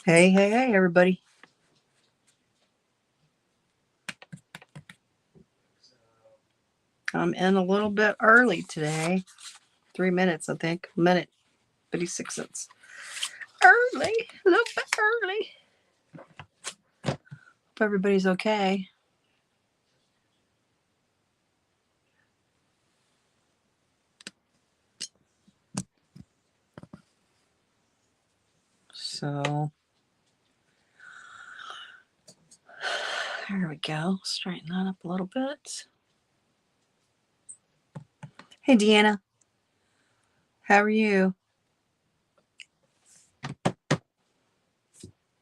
Hey, hey, hey, everybody. I'm in a little bit early today. 3 minutes, I think. A minute, 56 cents. Early. A little bit early. Hope everybody's okay. So, there we go. Straighten that up a little bit. Hey, Deanna. How are you?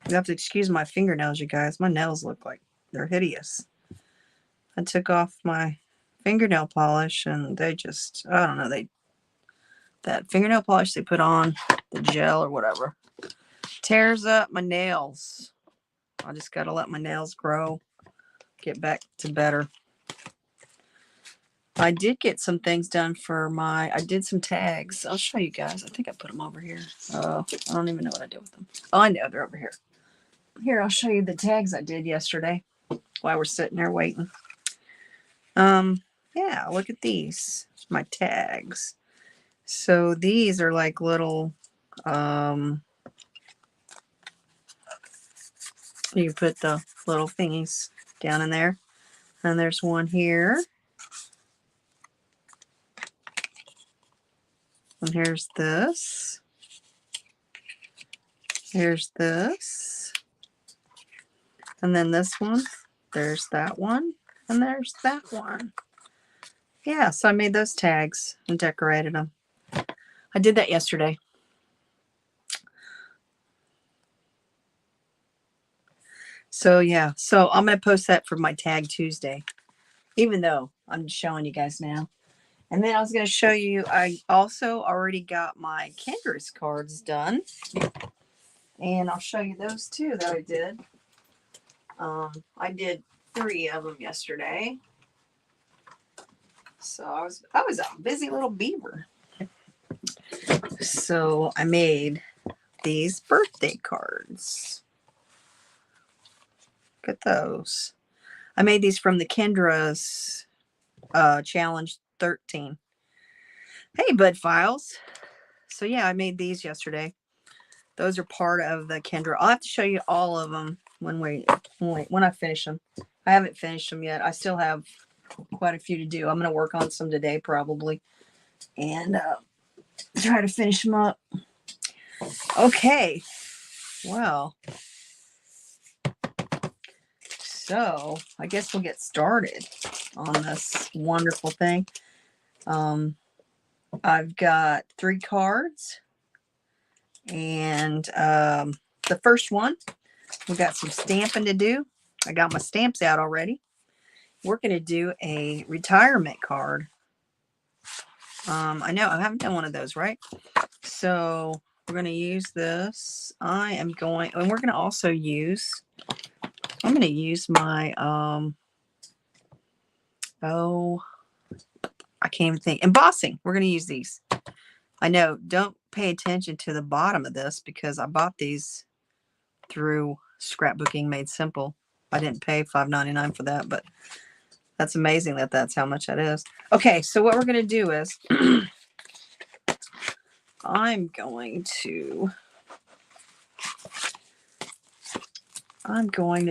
You have to excuse my fingernails, you guys. My nails look like they're hideous. I took off my fingernail polish and they just, I don't know, that fingernail polish they put on, the gel or whatever, tears up my nails. I just got to let my nails grow, get back to better. I did get some things done for I did some tags. I'll show you guys. I think I put them over here. I don't even know what I did with them. Oh, I know they're over here. Here, I'll show you the tags I did yesterday while we're sitting there waiting. Yeah, look at these, my tags. So these are like little, you put the little thingies down in there. And there's one here. And here's this. Here's this. And then this one. There's that one. And there's that one. Yeah, so I made those tags and decorated them. I did that yesterday. So yeah, so I'm going to post that for my Tag Tuesday, even though I'm showing you guys now. And then I was going to show you, I also already got my Kendra's cards done. And I'll show you those too that I did. I did 3 of them yesterday. So I was a busy little beaver. So I made these birthday cards. Look at those. I made these from the Kendra's Challenge 13. Hey, Bud Files. So yeah, I made these yesterday. Those are part of the Kendra. I'll have to show you all of them when I finish them. I haven't finished them yet. I still have quite a few to do. I'm going to work on some today probably and try to finish them up. Okay. Well, so I guess we'll get started on this wonderful thing. I've got 3 cards. And the first one, we got some stamping to do. I got my stamps out already. We're going to do a retirement card. I know I haven't done one of those, right? So we're going to use this. And we're going to also use, I'm going to use my, I can't even think. Embossing. We're going to use these. I know, don't pay attention to the bottom of this because I bought these through Scrapbooking Made Simple. I didn't pay $5.99 for that, but that's amazing that that's how much that is. Okay, so what we're going to do is I'm going to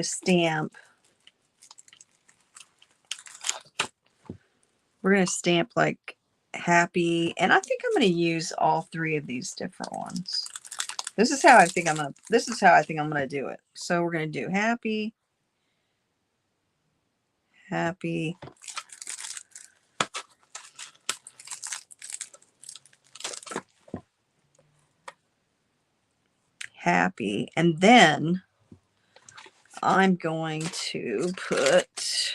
stamp. We're going to stamp like happy, and I think I'm going to use all 3 of these different ones. This is how I think I'm going to do it. So we're going to do happy, happy, happy, and then I'm going to put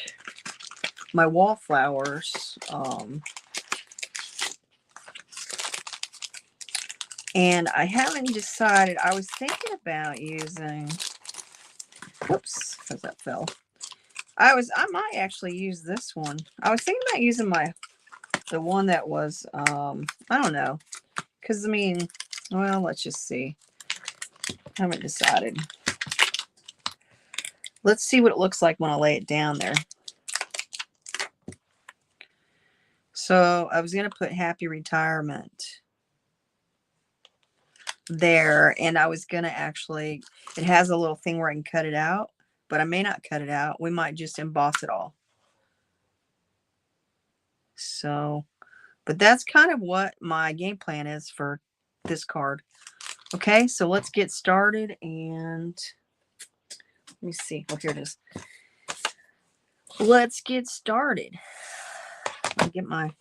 my wallflowers, and I haven't decided. I was thinking about using, whoops, because that fell. I might actually use this one. I was thinking about using the one that was, I don't know, because I mean, well, let's just see. haven't decided. Let's see what it looks like when I lay it down there. So I was going to put happy retirement there, and I was going to actually, it has a little thing where I can cut it out, but I may not cut it out. We might just emboss it all. So, but that's kind of what my game plan is for this card. Okay, so let's get started, and let me see. Oh, here it is. Let's get started. Let me get my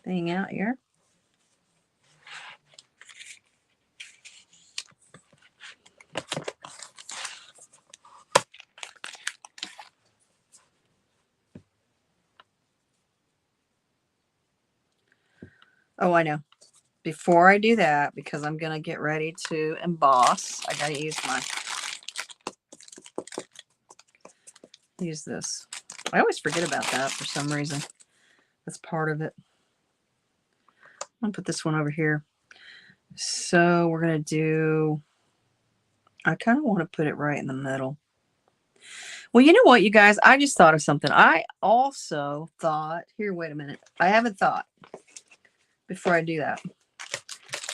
thing out here. Oh, I know. Before I do that, because I'm going to get ready to emboss, I got to use this. I always forget about that for some reason. That's part of it. I'm going to put this one over here. So we're going to do, I kind of want to put it right in the middle. Well, you know what, you guys? I just thought of something. I also thought, here, wait a minute. I have a thought before I do that.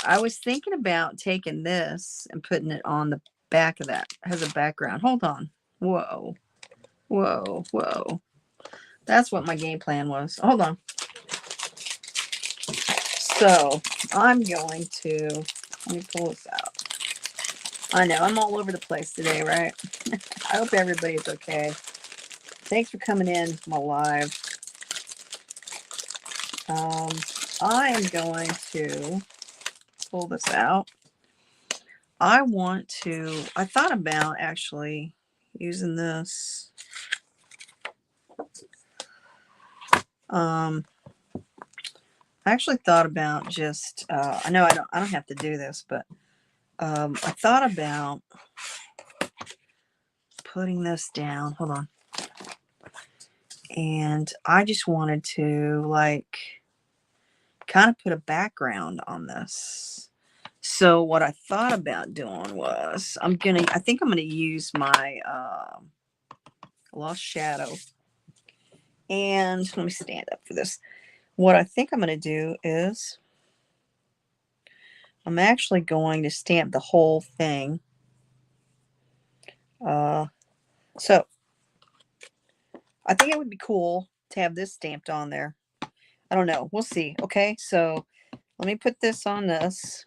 I was thinking about taking this and putting it on the back of that. It has a background. Hold on. Whoa. Whoa. Whoa. That's what my game plan was. Hold on. So I'm going to, let me pull this out. I know I'm all over the place today, right? I hope everybody's okay. Thanks for coming in my live. I am going to pull this out. I thought about actually using this. I actually thought about just, I know I don't have to do this, but I thought about putting this down. Hold on. And I just wanted to like kind of put a background on this. So what I thought about doing was I think I'm going to use my Lost Shadow. And let me stand up for this. What I think I'm going to do is I'm actually going to stamp the whole thing. So I think it would be cool to have this stamped on there. I don't know. We'll see. Okay, so let me put this on this.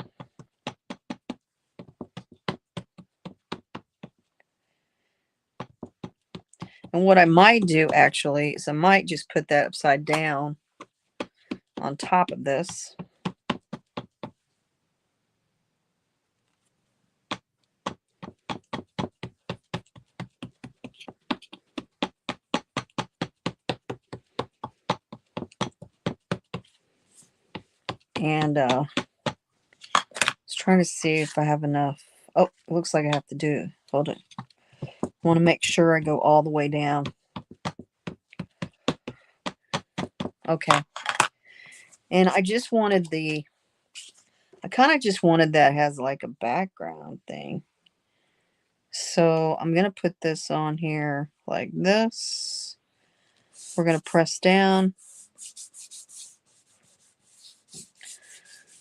And what I might do actually is I might just put that upside down on top of this. And I was trying to see if I have enough. Oh, it looks like I have to do, hold it. I want to make sure I go all the way down. Okay. And I just wanted I kind of just wanted that has like a background thing. So I'm going to put this on here like this. We're going to press down.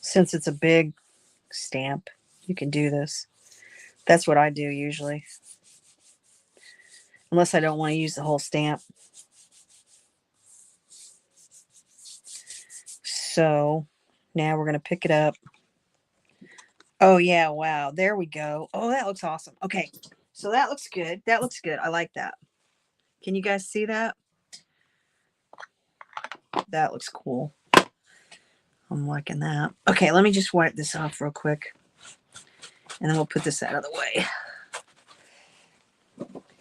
Since it's a big stamp, you can do this. That's what I do usually. Unless I don't want to use the whole stamp. So now we're going to pick it up. Oh, yeah. Wow. There we go. Oh, that looks awesome. Okay. So that looks good. That looks good. I like that. Can you guys see that? That looks cool. I'm liking that. Okay. Let me just wipe this off real quick. And then we'll put this out of the way.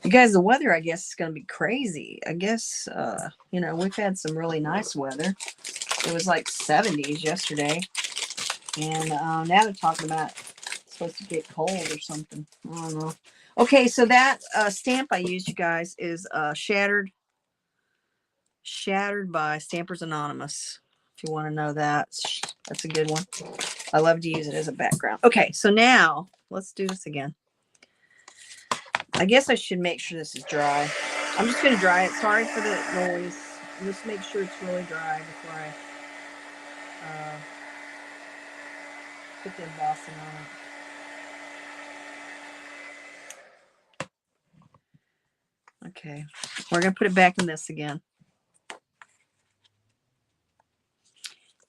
You guys, the weather, I guess, is going to be crazy. I guess, we've had some really nice weather. It was like 70s yesterday. And now they're talking about it's supposed to get cold or something. I don't know. Okay, so that stamp I used, you guys, is Shattered by Stampers Anonymous. If you want to know that, that's a good one. I love to use it as a background. Okay, so now let's do this again. I guess I should make sure this is dry. I'm just going to dry it. Sorry for the noise. Just make sure it's really dry before I put the embossing on it. Okay, we're going to put it back in this again.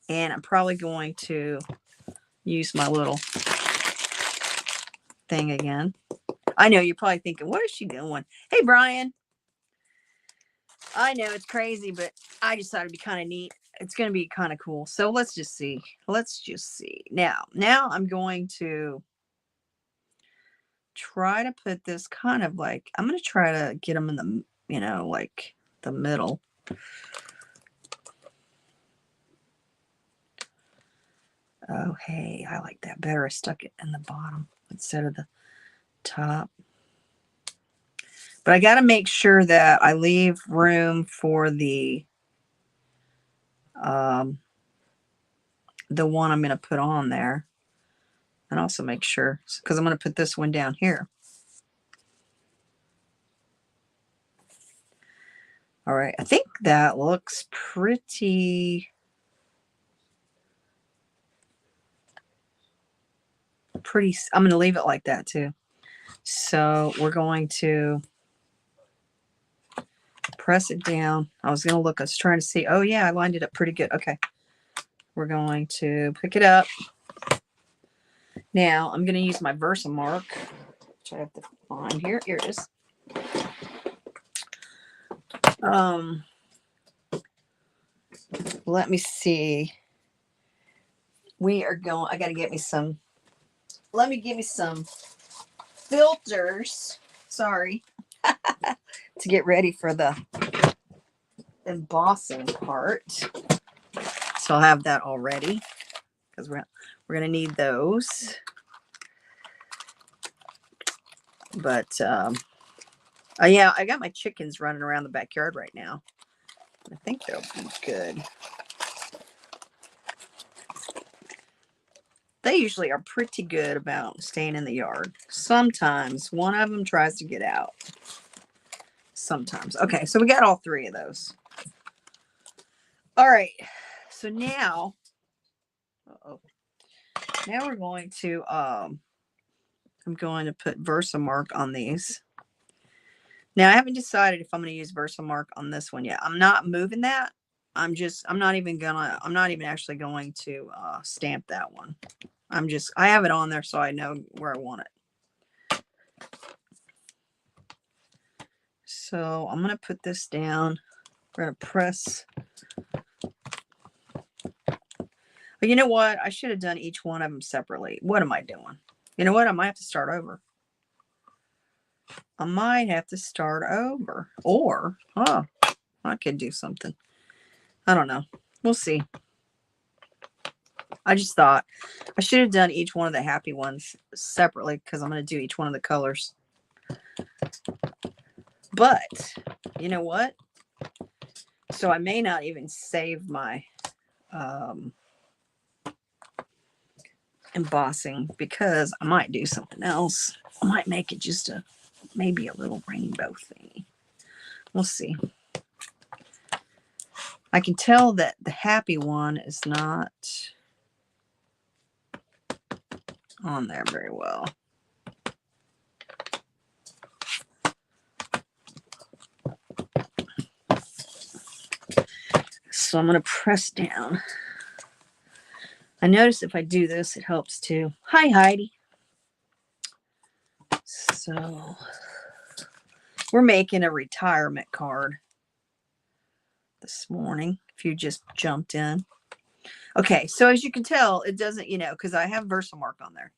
And I'm probably going to use my little thing again. I know you're probably thinking, what is she doing? Hey, Brian. I know it's crazy, but I just thought it'd be kind of neat. It's going to be kind of cool. So let's just see. Now I'm going to try to put this kind of like, I'm going to try to get them in the, like the middle. Oh, hey, I like that better. I stuck it in the bottom instead of the top. But I got to make sure that I leave room for the one I'm going to put on there. And also make sure, because I'm going to put this one down here. All right, I think that looks pretty I'm going to leave it like that too. So we're going to press it down. I was trying to see. Oh yeah, I lined it up pretty good. Okay. We're going to pick it up. Now I'm going to use my Versamark, which I have to find here. Here it is. Let me see. I got to get me some. Let me give me some filters. Sorry. To get ready for the embossing part. So I'll have that all ready because we're going to need those. But yeah, I got my chickens running around the backyard right now. I think they'll be good. They usually are pretty good about staying in the yard. Sometimes one of them tries to get out. Sometimes. Okay, so we got all three of those. All right. So now, now we're going to, I'm going to put Versamark on these. Now, I haven't decided if I'm going to use Versamark on this one yet. I'm not moving that. I'm not even actually going to stamp that one. I have it on there so I know where I want it. So I'm going to put this down. We're going to press. But you know what? I should have done each one of them separately. What am I doing? You know what? I might have to start over. Or, I could do something. I don't know. We'll see. I just thought I should have done each one of the happy ones separately because I'm going to do each one of the colors. But you know what? So I may not even save my embossing because I might do something else. I might make it just maybe a little rainbow thingy. We'll see. I can tell that the happy one is not on there very well. So I'm going to press down. I notice if I do this, it helps too. Hi, Heidi. So we're making a retirement card this morning, if you just jumped in. Okay, so as you can tell, it doesn't, because I have Versamark on there.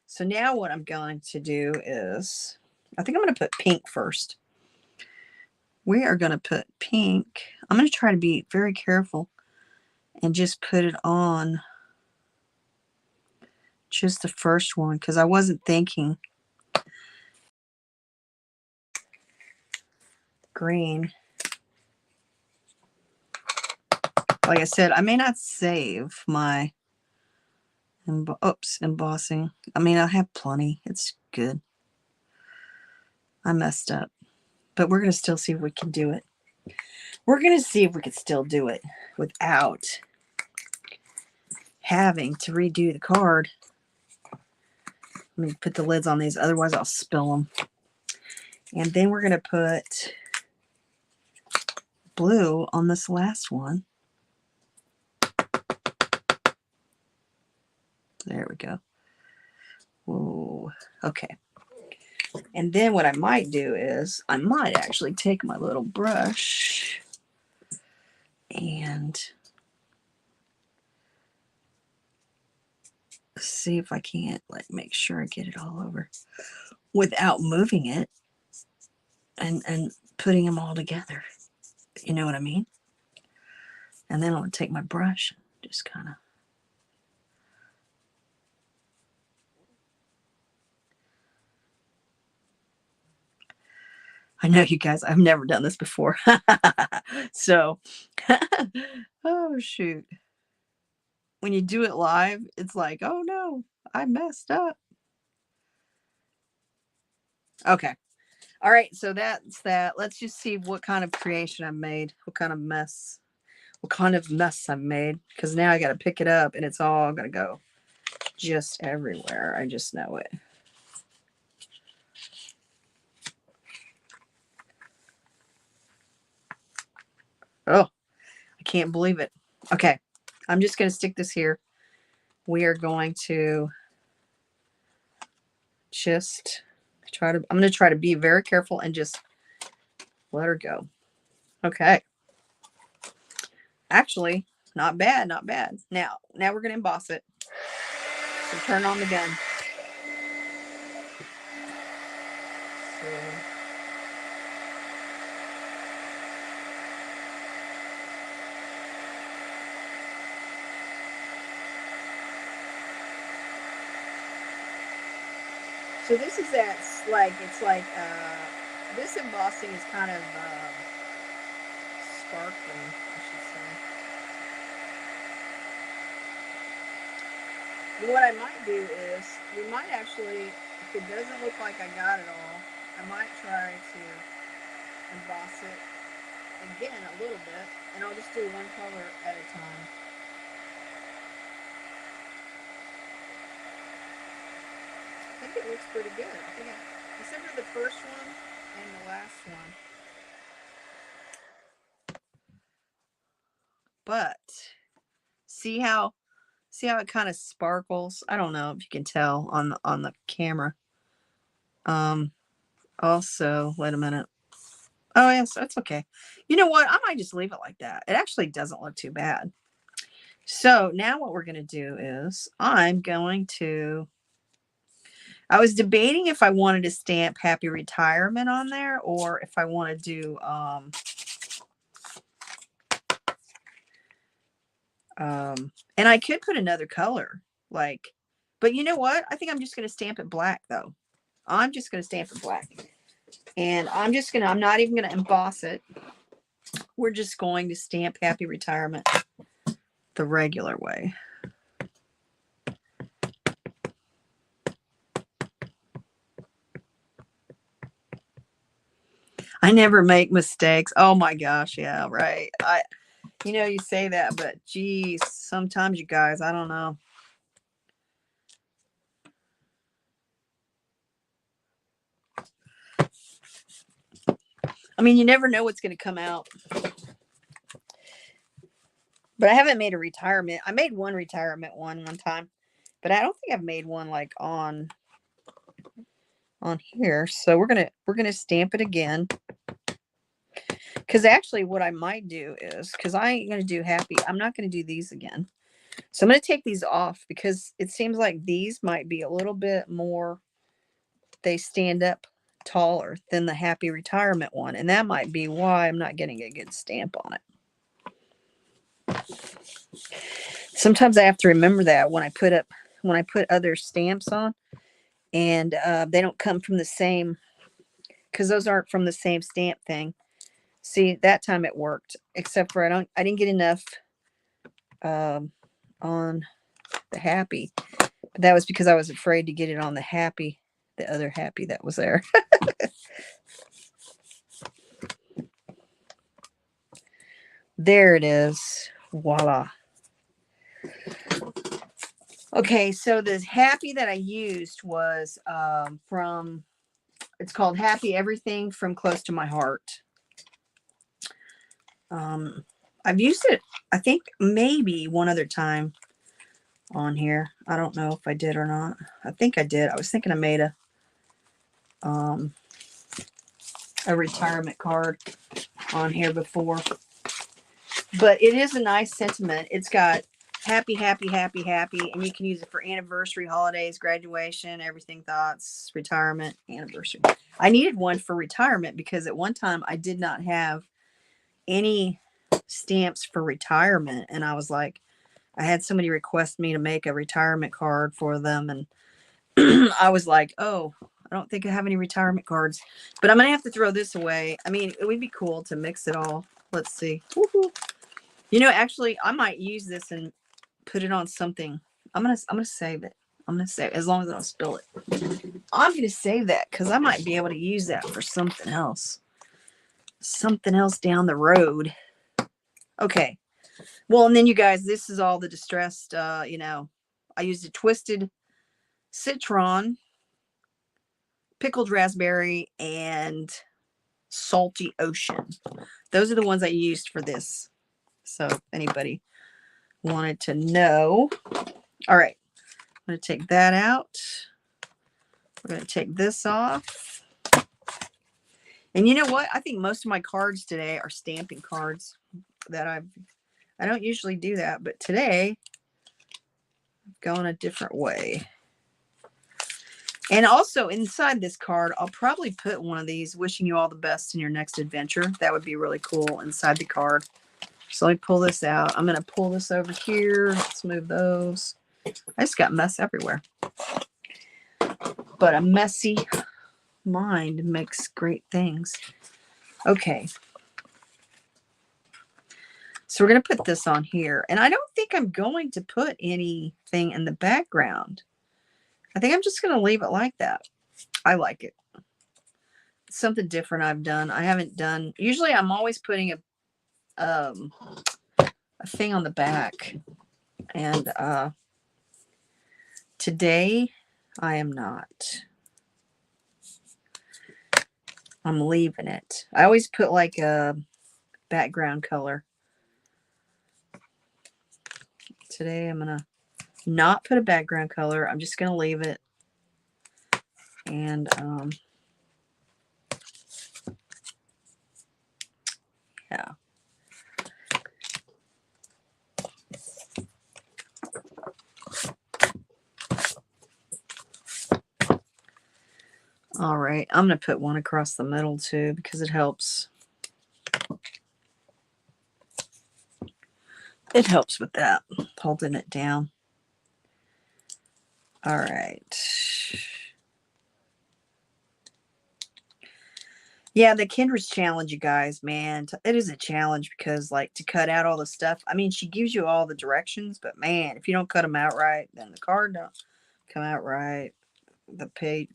So now what I'm going to do is, I think I'm going to put pink first. We are going to put pink. I'm going to try to be very careful and just put it on just the first one because I wasn't thinking green. Like I said, I may not save my embossing. I mean, I have plenty. It's good. I messed up. But we're going to still see if we can do it. We're going to see if we can still do it without having to redo the card. Let me put the lids on these, otherwise I'll spill them. And then we're going to put blue on this last one. There we go. Whoa. Okay. And then what I might do is I might actually take my little brush and see if I can't like make sure I get it all over without moving it and putting them all together. You know what I mean? And then I'll take my brush and just kind of I know you guys, I've never done this before. So, oh shoot. When you do it live, it's like, oh no, I messed up. Okay. All right. So that's that. Let's just see what kind of creation I made. What kind of mess I made. Because now I got to pick it up and it's all going to go just everywhere. I just know it. Oh, I can't believe it. Okay. I'm just going to stick this here. We are going to just I'm going to try to be very careful and just let her go. Okay. Actually, not bad, not bad. Now we're going to emboss it. So turn on the gun. So this is that, like, it's like, this embossing is kind of sparkling, I should say. And what I might do is, we might actually, if it doesn't look like I got it all, I might try to emboss it again a little bit, and I'll just do one color at a time. I think it looks pretty good. Except for the first one and the last one. But see how it kind of sparkles? I don't know if you can tell on the camera. Also, wait a minute. Oh yes, that's okay. You know what? I might just leave it like that. It actually doesn't look too bad. So now what we're going to do is I was debating if I wanted to stamp Happy Retirement on there or if I want to do and I could put another color, like, but you know what? I think I'm just going to stamp it black though. I'm just going to stamp it black. And I'm not even going to emboss it. We're just going to stamp Happy Retirement the regular way. I never make mistakes. Oh my gosh. Yeah, right. You say that, but geez, sometimes you guys, I don't know. I mean, you never know what's going to come out. But I haven't made a retirement. I made one retirement one time, but I don't think I've made one like on here. So we're gonna stamp it again. Because actually, what I might do is, because I ain't gonna do Happy. I'm not gonna do these again. So I'm gonna take these off because it seems like these might be a little bit more. They stand up taller than the Happy Retirement one, and that might be why I'm not getting a good stamp on it. Sometimes I have to remember that when I put other stamps on, and they don't come from the same, because those aren't from the same stamp thing. See, that time it worked, except for I didn't get enough on the Happy, but that was because I was afraid to get it on the other Happy that was there. There it is. Voila. Okay, so the Happy that I used was from, it's called Happy Everything from Close to My Heart. I've used it, I think, maybe one other time on here. I don't know if I did or not. I think I did. I was thinking I made a retirement card on here before. But it is a nice sentiment. It's got happy, happy, happy, happy, and you can use it for anniversary, holidays, graduation, everything, thoughts, retirement, anniversary. I needed one for retirement because at one time I did not have any stamps for retirement, and I was like, I had somebody request me to make a retirement card for them, and I was like, oh, I don't think I have any retirement cards, but I'm gonna have to throw this away. I mean, it would be cool to mix it all. Let's see. Woo-hoo. You know, actually, I might use this and put it on something. I'm gonna save it. I'm gonna save it, as long as I don't spill it. I'm gonna save that because I might be able to use that for something else. Something else down the road. Okay. Well, and then you guys, this is all the distressed. You know, I used a twisted citron, pickled raspberry, and salty ocean. Those are the ones I used for this. So if anybody wanted to know. All right. I'm going to take that out. We're going to take this off. And you know what? I think most of my cards today are stamping cards that I don't usually do that, but today I'm going a different way. And also inside this card, I'll probably put one of these, wishing you all the best in your next adventure. That would be really cool inside the card. So let me pull this out. I'm going to pull this over here. Let's move those. I just got mess everywhere. But a messy mind makes great things. Okay. So we're going to put this on here. And I don't think I'm going to put anything in the background. I think I'm just going to leave it like that. I like it. It's something different I've done. I haven't done. Usually I'm always putting a thing on the back. And today I am not. I'm leaving it. I always put like a background color. Today I'm going to not put a background color. I'm just going to leave it. And yeah. All right. I'm going to put one across the middle too because it helps. It helps with that, holding it down. All right. Yeah, the Kendra's challenge, you guys, man, it is a challenge because, like, to cut out all the stuff. I mean, she gives you all the directions, but man, if you don't cut them out right, then the card don't come out right. The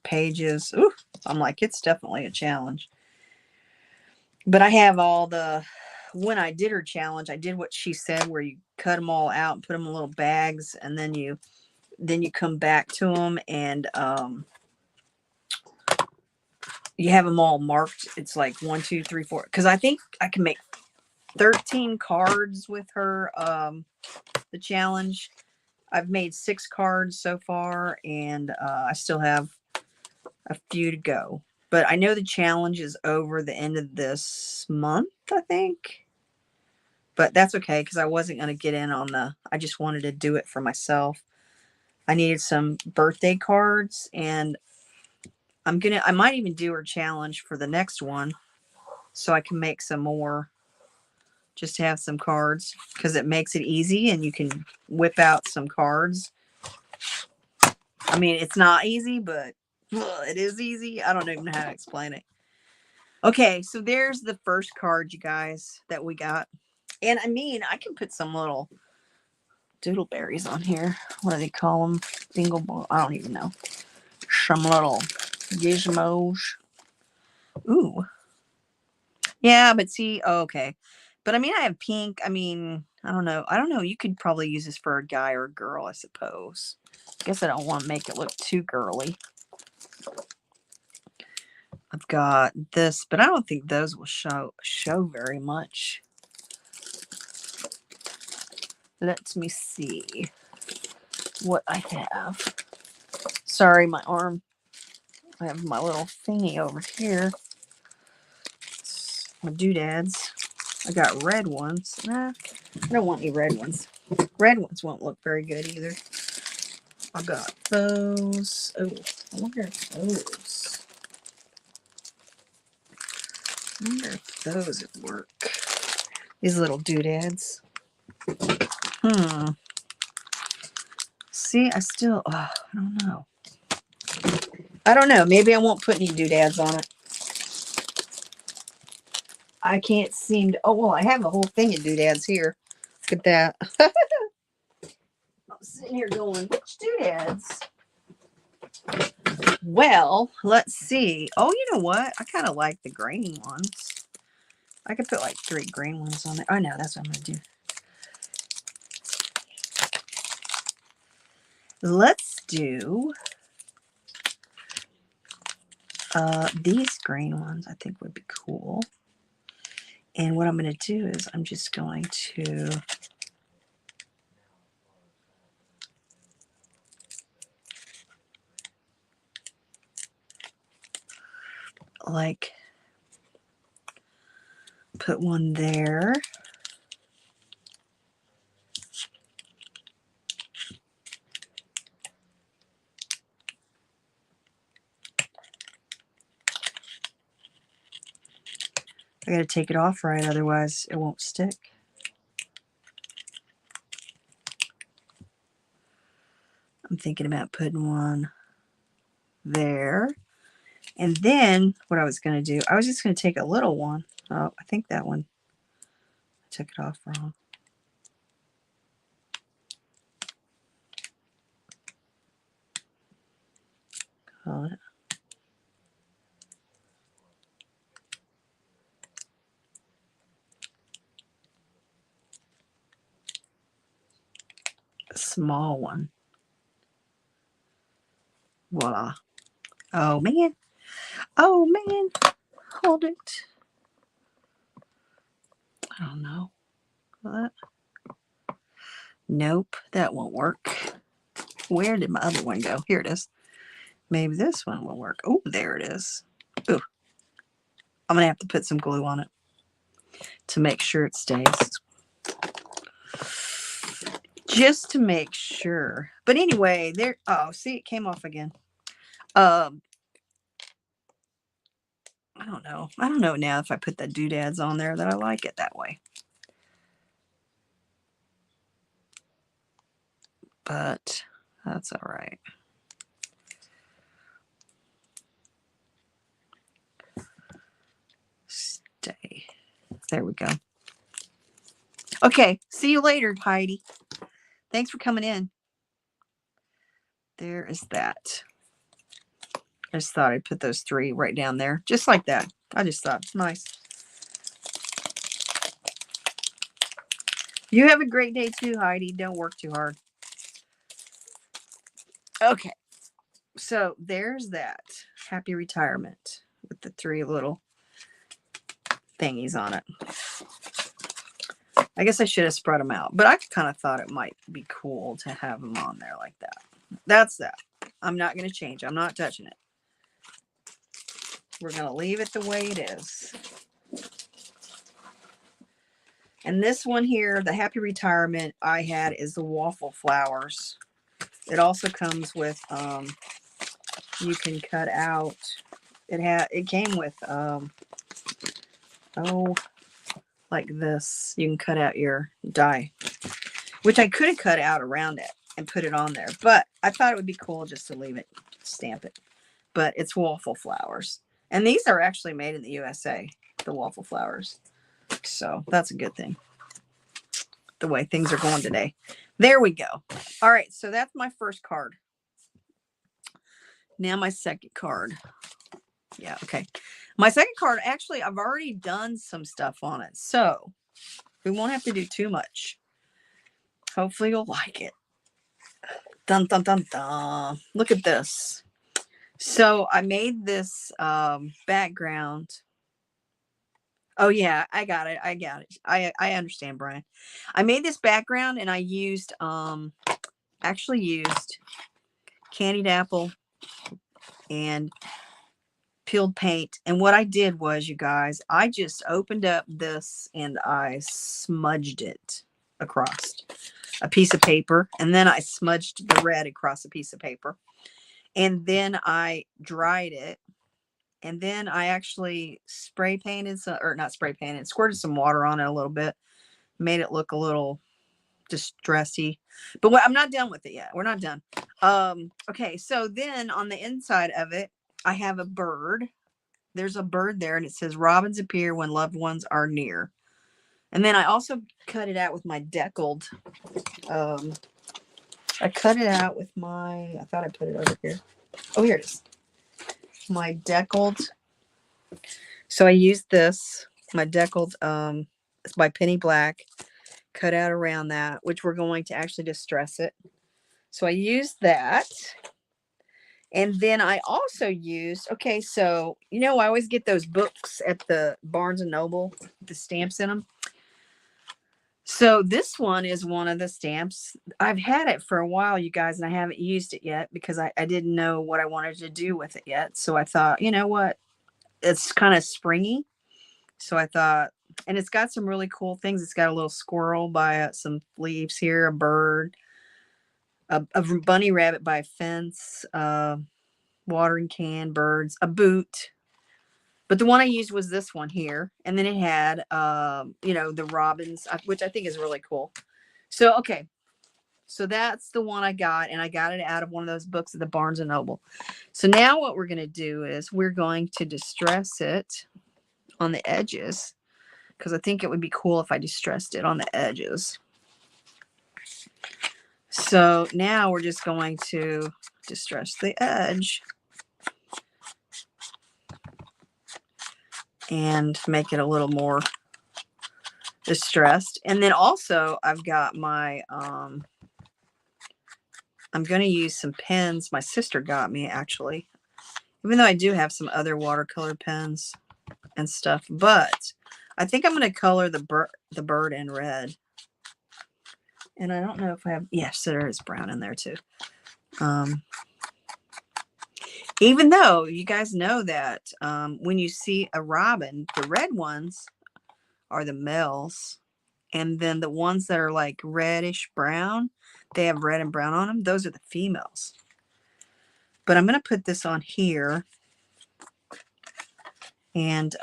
pages, ooh, I'm like, it's definitely a challenge. But I have all the. When I did her challenge, I did what she said, where you cut them all out and put them in little bags, and then you come back to them and you have them all marked. It's like 1, 2, 3, 4. Because I think I can make 13 cards with her. The challenge. I've made 6 cards so far, and I still have a few to go. But I know the challenge is over the end of this month, I think. But that's okay because I wasn't going to get in on I just wanted to do it for myself. I needed some birthday cards, and I might even do her challenge for the next one so I can make some more, just to have some cards, because it makes it easy and you can whip out some cards. I mean, it's not easy, but it is easy. I don't even know how to explain it. Okay, so there's the first card, you guys, that we got. And I mean, I can put some little doodleberries on here. What do they call them? Dingleball. I don't even know. Some little gizmos. Ooh. Yeah, but see, oh, okay. But I mean, I have pink. I mean, I don't know. I don't know. You could probably use this for a guy or a girl, I suppose. Guess I don't want to make it look too girly. I've got this, but I don't think those will show very much. Let me see what I have. Sorry, my arm. I have my little thingy over here. It's my doodads. I got red ones. Nah, I don't want any red ones. Red ones won't look very good either. I got those. Oh, I wonder if those. I wonder if those would work. These little doodads. See, I still. I don't know. I don't know. Maybe I won't put any doodads on it. I can't seem to. Oh, well, I have a whole thing of doodads here. Look at that. I'm sitting here going, which doodads? Well, let's see. Oh, you know what? I kind of like the green ones. I could put like 3 green ones on there. Oh, no, that's what I'm going to do. Let's do these green ones. I think would be cool. And what I'm going to do is I'm just going to like put one there. I got to take it off right, otherwise it won't stick. I'm thinking about putting one there. And then what I was going to do, I was just going to take a little one. Oh, I think that one, I took it off wrong. Hold it. A small one. Voila. Oh, man. Oh, man. Hold it. I don't know. What? Nope, that won't work. Where did my other one go? Here it is. Maybe this one will work. Oh, there it is. Ooh. I'm going to have to put some glue on it to make sure it stays. Just to make sure. But anyway, there. Oh, see, it came off again. I don't know. I don't know now if I put the doodads on there that I like it that way. But that's all right. Stay. There we go. Okay. See you later, Heidi. Thanks for coming in. There is that. I just thought I'd put those 3 right down there. Just like that. I just thought it's nice. You have a great day too, Heidi. Don't work too hard. Okay. So there's that. Happy retirement with the 3 little thingies on it. I guess I should have spread them out, but I kind of thought it might be cool to have them on there like that. That's that. I'm not going to change. I'm not touching it. We're going to leave it the way it is. And this one here, the Happy Retirement I had is the waffle flowers. It also comes with, you can cut out, it came with, like this. You can cut out your die, which I could have cut out around it and put it on there. But I thought it would be cool just to leave it, stamp it. But it's waffle flowers. And these are actually made in the USA, the waffle flowers. So that's a good thing. The way things are going today. There we go. All right. So that's my first card. Now my second card. Yeah. Okay. My second card, actually, I've already done some stuff on it. So We won't have to do too much. Hopefully you'll like it. Dun, dun, dun, dun. Look at this. So I made this background. Oh yeah, I got it. I understand, Brian. I made this background and I used actually used candied apple and peeled paint. And what I did was, you guys, I just opened up this and I smudged it across a piece of paper, and then I smudged the red across a piece of paper, and then I dried it, and then I actually spray painted some, or not spray painted, squirted some water on it a little bit, made it look a little distressy. But I'm not done with it yet. We're not done. Okay, so then on the inside of it, I have a bird. There's a bird there, and it says robins appear when loved ones are near. And then I also cut it out with my deckled. I cut it out with my, I thought I put it over here. Oh, here it is. My deckled. So I used this, my deckled, it's by Penny Black, cut out around that, which we're going to actually distress it. So I used that. And then I also used, okay, so, you know, I always get those books at the Barnes and Noble, the stamps in them. So this one is one of the stamps. I've had it for a while, you guys, and I haven't used it yet because I didn't know what I wanted to do with it yet. So I thought, you know what? It's kind of springy. So I thought, and it's got some really cool things. It's got a little squirrel by some leaves here, a bird, a bunny rabbit by a fence, watering can, birds, a boot. But the one I used was this one here. And then it had, you know, the robins, which I think is really cool. So, okay. So that's the one I got. And I got it out of one of those books at the Barnes and Noble. So now what we're going to do is we're going to distress it on the edges, because I think it would be cool if I distressed it on the edges. So now we're just going to distress the edge and make it a little more distressed. And then also I've got my, I'm going to use some pens my sister got me, actually, even though I do have some other watercolor pens and stuff, but I think I'm going to color the bird in red. And I don't know if I have, yes, there is brown in there too. Even though you guys know that when you see a robin, the red ones are the males. And then the ones that are like reddish brown, they have red and brown on them. Those are the females. But I'm going to put this on here. And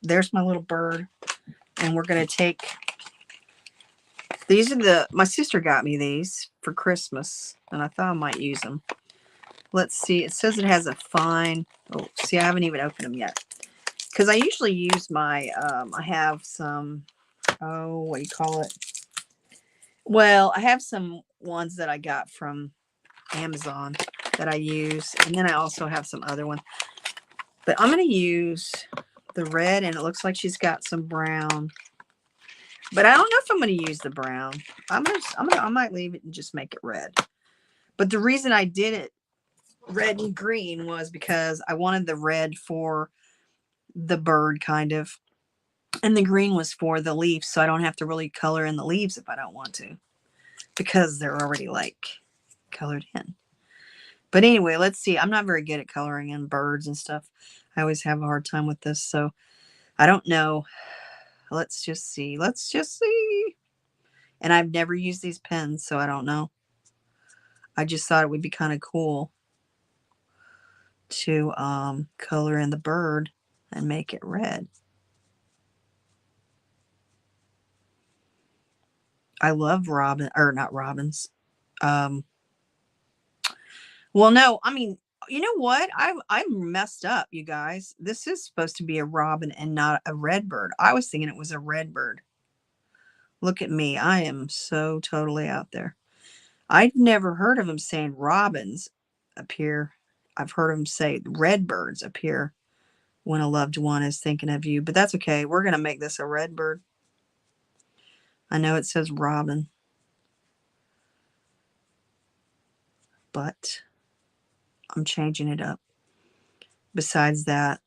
there's my little bird. And we're going to take, these are my sister got me these for Christmas. And I thought I might use them. Let's see. It says it has a fine, oh, see, I haven't even opened them yet. Because I usually use my, I have some, oh, what do you call it? Well, I have some ones that I got from Amazon that I use. And then I also have some other ones. But I'm going to use the red, and it looks like she's got some brown. But I don't know if I'm going to use the brown. I might leave it and just make it red. But the reason I did it red and green was because I wanted the red for the bird, kind of, and the green was for the leaves, so I don't have to really color in the leaves if I don't want to, because they're already like colored in. But anyway, let's see. I'm not very good at coloring in birds and stuff. I always have a hard time with this, so I don't know. Let's just see. Let's just see. And I've never used these pens, so I don't know. I just thought it would be kind of cool to color in the bird and make it red. I love robin, or not robins. Well, no, I mean, you know what? I'm messed up, you guys. This is supposed to be a robin and not a red bird. I was thinking it was a red bird. Look at me. I am so totally out there. I've never heard of them saying robins appear. I've heard them say red birds appear when a loved one is thinking of you. But that's okay. We're going to make this a red bird. I know it says robin, but I'm changing it up. Besides that,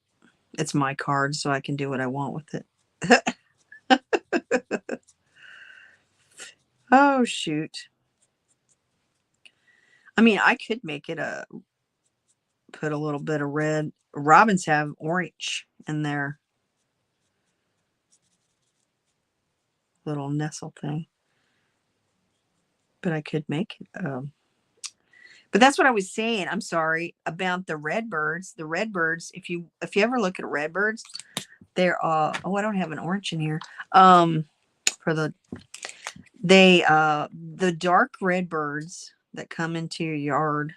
it's my card, so I can do what I want with it. Oh, shoot. I mean, I could make it put a little bit of red. Robins have orange in their little nestle thing. But I could make it. But that's what I was saying. I'm sorry about the redbirds. The redbirds, if you ever look at redbirds, they're oh, I don't have an orange in here. For the dark redbirds that come into your yard,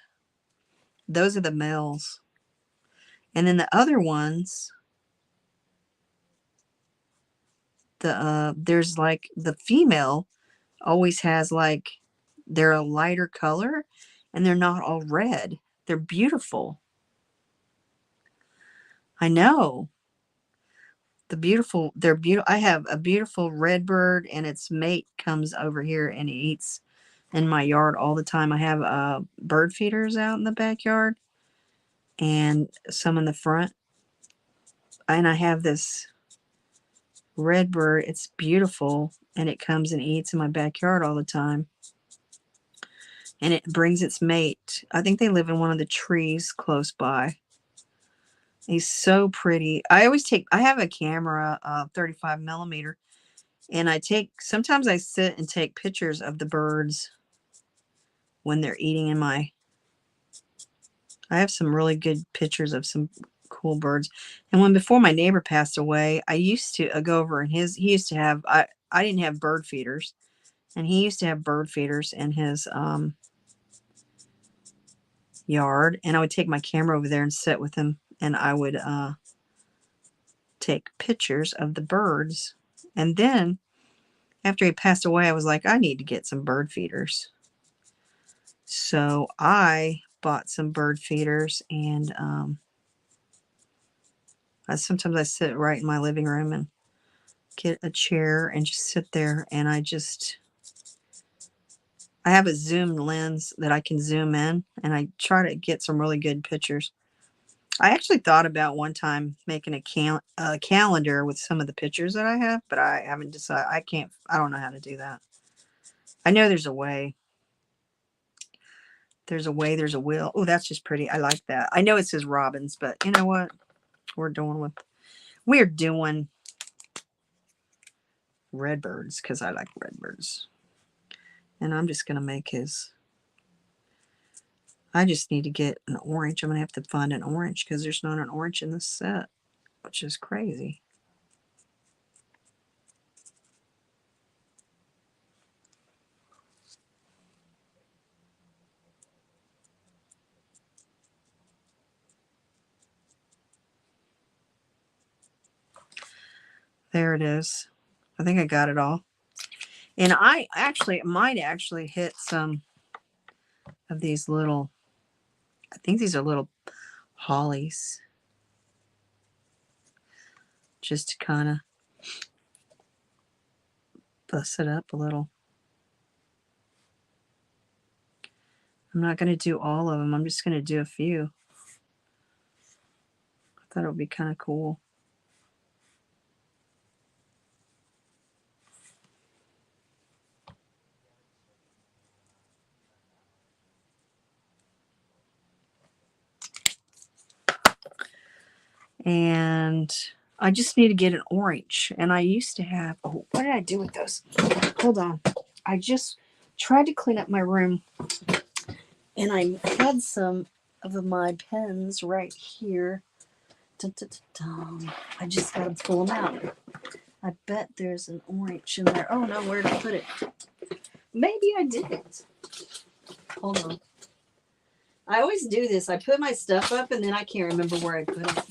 those are the males. And then the other ones, there's like the female always has like, they're a lighter color and they're not all red. They're beautiful. I know. They're beautiful. I have a beautiful redbird and its mate comes over here and he eats in my yard all the time. I have bird feeders out in the backyard and some in the front. And I have this redbird. It's beautiful and it comes and eats in my backyard all the time. And it brings its mate. I think they live in one of the trees close by. He's so pretty. I have a camera, 35 millimeter, and sometimes I sit and take pictures of the birds when they're eating I have some really good pictures of some cool birds. And before my neighbor passed away, I used to go over and he used to have, I didn't have bird feeders, and he used to have bird feeders in his, yard, and I would take my camera over there and sit with him, and I would take pictures of the birds. And then after he passed away, I was like, I need to get some bird feeders. So I bought some bird feeders, and sometimes I sit right in my living room and get a chair and just sit there, and I have a zoom lens that I can zoom in, and I try to get some really good pictures. I actually thought about one time making a calendar with some of the pictures that I have, but I haven't decided. I don't know how to do that. I know there's a way. There's a way, there's a will. Oh, that's just pretty. I like that. I know it says robins, but you know what? We're doing redbirds because I like redbirds. And I'm just going to make I just need to get an orange. I'm going to have to find an orange because there's not an orange in this set, which is crazy. There it is. I think I got it all. And I might actually hit some of these little, I think these are little hollies. Just to kind of bust it up a little. I'm not going to do all of them. I'm just going to do a few. I thought it would be kind of cool. And I just need to get an orange. And I used to have, oh, what did I do with those? Hold on. I just tried to clean up my room. And I had some of my pens right here. Dun, dun, dun, dun. I just got to pull them out. I bet there's an orange in there. Oh no, where did I put it? Maybe I didn't. Hold on. I always do this. I put my stuff up and then I can't remember where I put it.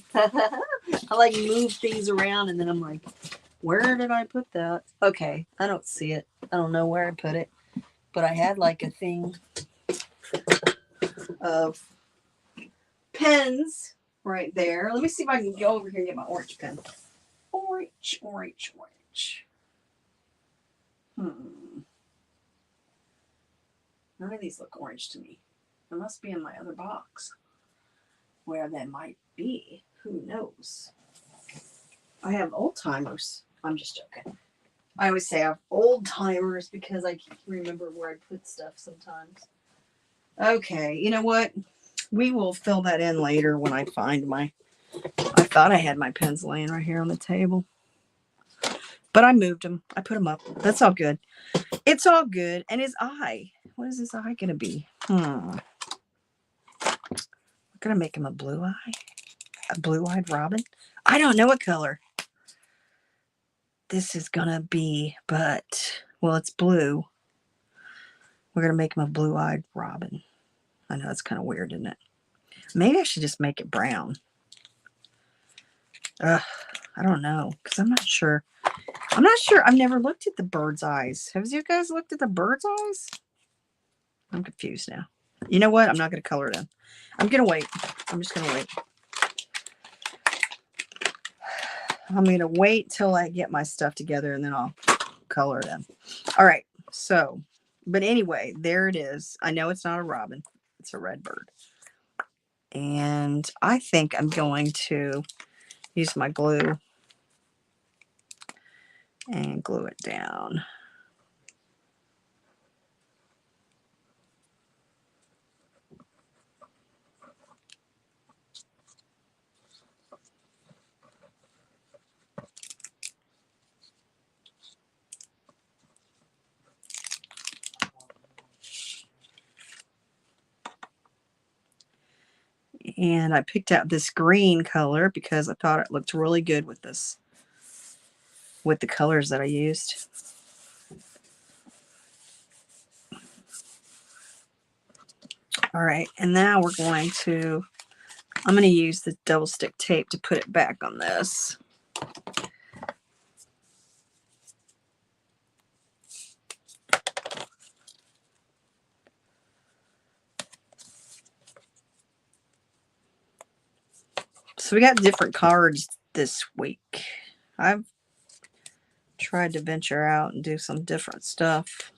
I like move things around and then I'm like, where did I put that? Okay, I don't see it. I don't know where I put it. But I had like a thing of pens right there. Let me see if I can go over here and get my orange pen. Orange, orange, orange. None of these look orange to me. It must be in my other box. Where they might be. Who knows? I have old timers. I'm just joking. I always say I have old timers because I can't remember where I put stuff sometimes. Okay, you know what? We will fill that in later when I find my... I thought I had my pens laying right here on the table. But I moved them. I put them up. That's all good. It's all good. And his eye. What is his eye going to be? I'm going to make him a blue eye. A blue-eyed robin. I don't know what color this is going to be, but... Well, it's blue. We're going to make him a blue-eyed robin. I know it's kind of weird, isn't it? Maybe I should just make it brown. I don't know, because I'm not sure. I'm not sure. I've never looked at the bird's eyes. Have you guys looked at the bird's eyes? I'm confused now. You know what? I'm not going to color it in. I'm going to wait. I'm just going to wait. I'm going to wait till I get my stuff together, and then I'll color it in. All right. So, but anyway, there it is. I know it's not a robin. It's a red bird. And I think I'm going to use my glue and glue it down. And I picked out this green color because I thought it looked really good with this, with the colors that I used. All right, and now we're going to, I'm going to use the double stick tape to put it back on this. So we got different cards this week. I've tried to venture out and do some different stuff.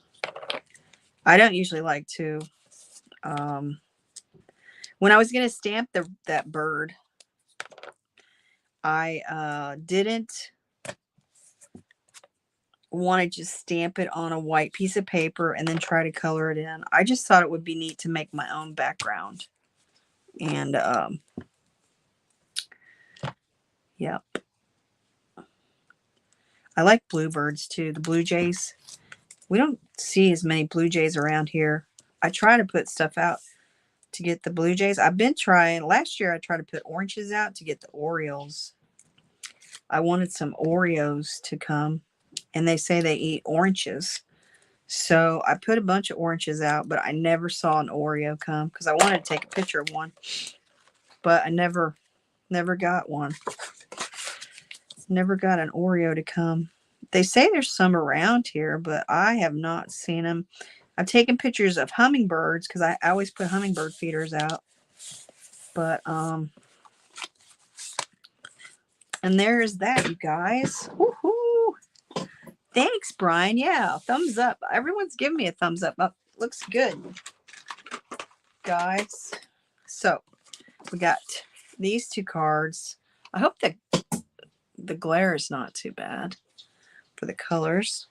I don't usually like to. When I was going to stamp that bird, I didn't want to just stamp it on a white piece of paper and then try to color it in. I just thought it would be neat to make my own background. And yep. I like bluebirds too, the blue jays. We don't see as many blue jays around here. I try to put stuff out to get the blue jays. I've been trying. Last year I tried to put oranges out to get the Orioles. I wanted some Oreos to come, and they say they eat oranges. So I put a bunch of oranges out, but I never saw an Oreo come because I wanted to take a picture of one, but I never got one. Never got an Oreo to come. They say there's some around here, but I have not seen them. I've taken pictures of hummingbirds because I always put hummingbird feeders out. But, and there is that, you guys. Woohoo! Thanks, Brian. Yeah, thumbs up. Everyone's giving me a thumbs up. Oh, looks good, guys. So, we got these two cards. I hope that the glare is not too bad for the colors.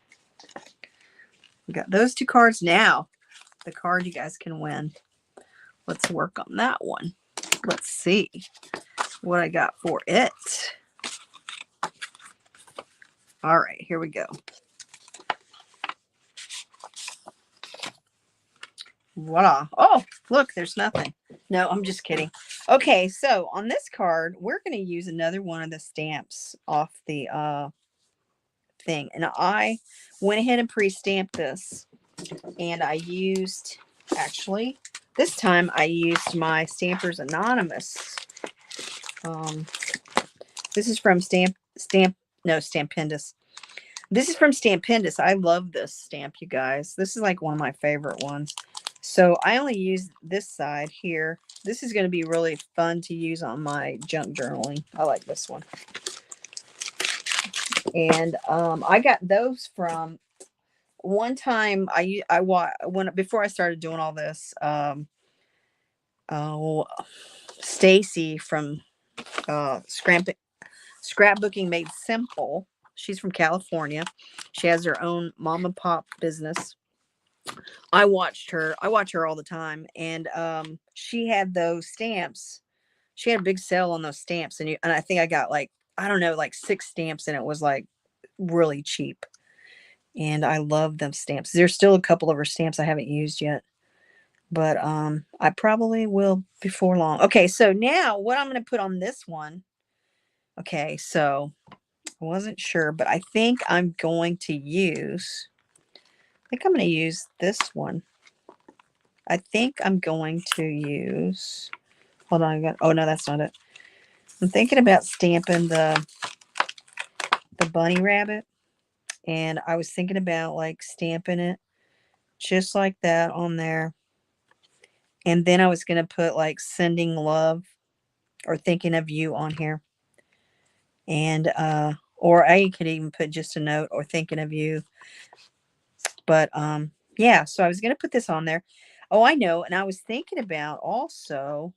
We got those two cards. Now, the card you guys can win. Let's work on that one. Let's see what I got for it. All right, here we go. Voila. Oh, look, there's nothing. No, I'm just kidding. Okay, so on this card, we're going to use another one of the stamps off the thing. And I went ahead and pre-stamped this. And I used, actually, this time I used my Stampers Anonymous. This is from Stampendous. This is from Stampendous. I love this stamp, you guys. This is like one of my favorite ones. So I only use this side here. This is going to be really fun to use on my junk journaling. I like this one. And I got those from one time. Before I started doing all this. Oh, Stacy from Scrapbooking Made Simple. She's from California. She has her own mom and pop business. I watch her all the time, and she had those stamps. She had a big sale on those stamps, and I think I got like, I don't know, like 6 stamps, and it was like really cheap. And I love them stamps. There's still a couple of her stamps I haven't used yet, but I probably will before long. Okay, so now what I'm going to put on this one. Okay, so I wasn't sure, but I think I'm going to use this one. I think I'm going to use, hold on, oh no, that's not it. I'm thinking about stamping the bunny rabbit, and I was thinking about like stamping it just like that on there. And then I was going to put like sending love or thinking of you on here. And or I could even put just a note or thinking of you. But yeah, so I was going to put this on there. Oh, I know. And I was thinking about also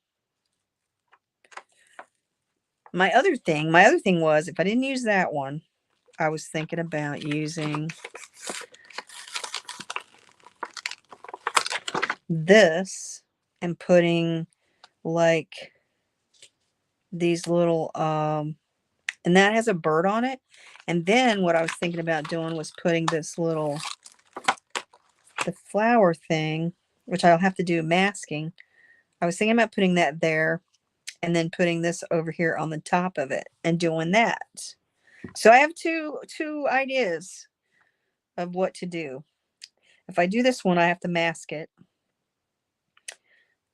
my other thing was, if I didn't use that one, I was thinking about using this and putting like these little and that has a bird on it. And then what I was thinking about doing was putting this little, the flower thing, which I'll have to do masking. I was thinking about putting that there and then putting this over here on the top of it and doing that. So I have two ideas of what to do. If I do this one, I have to mask it.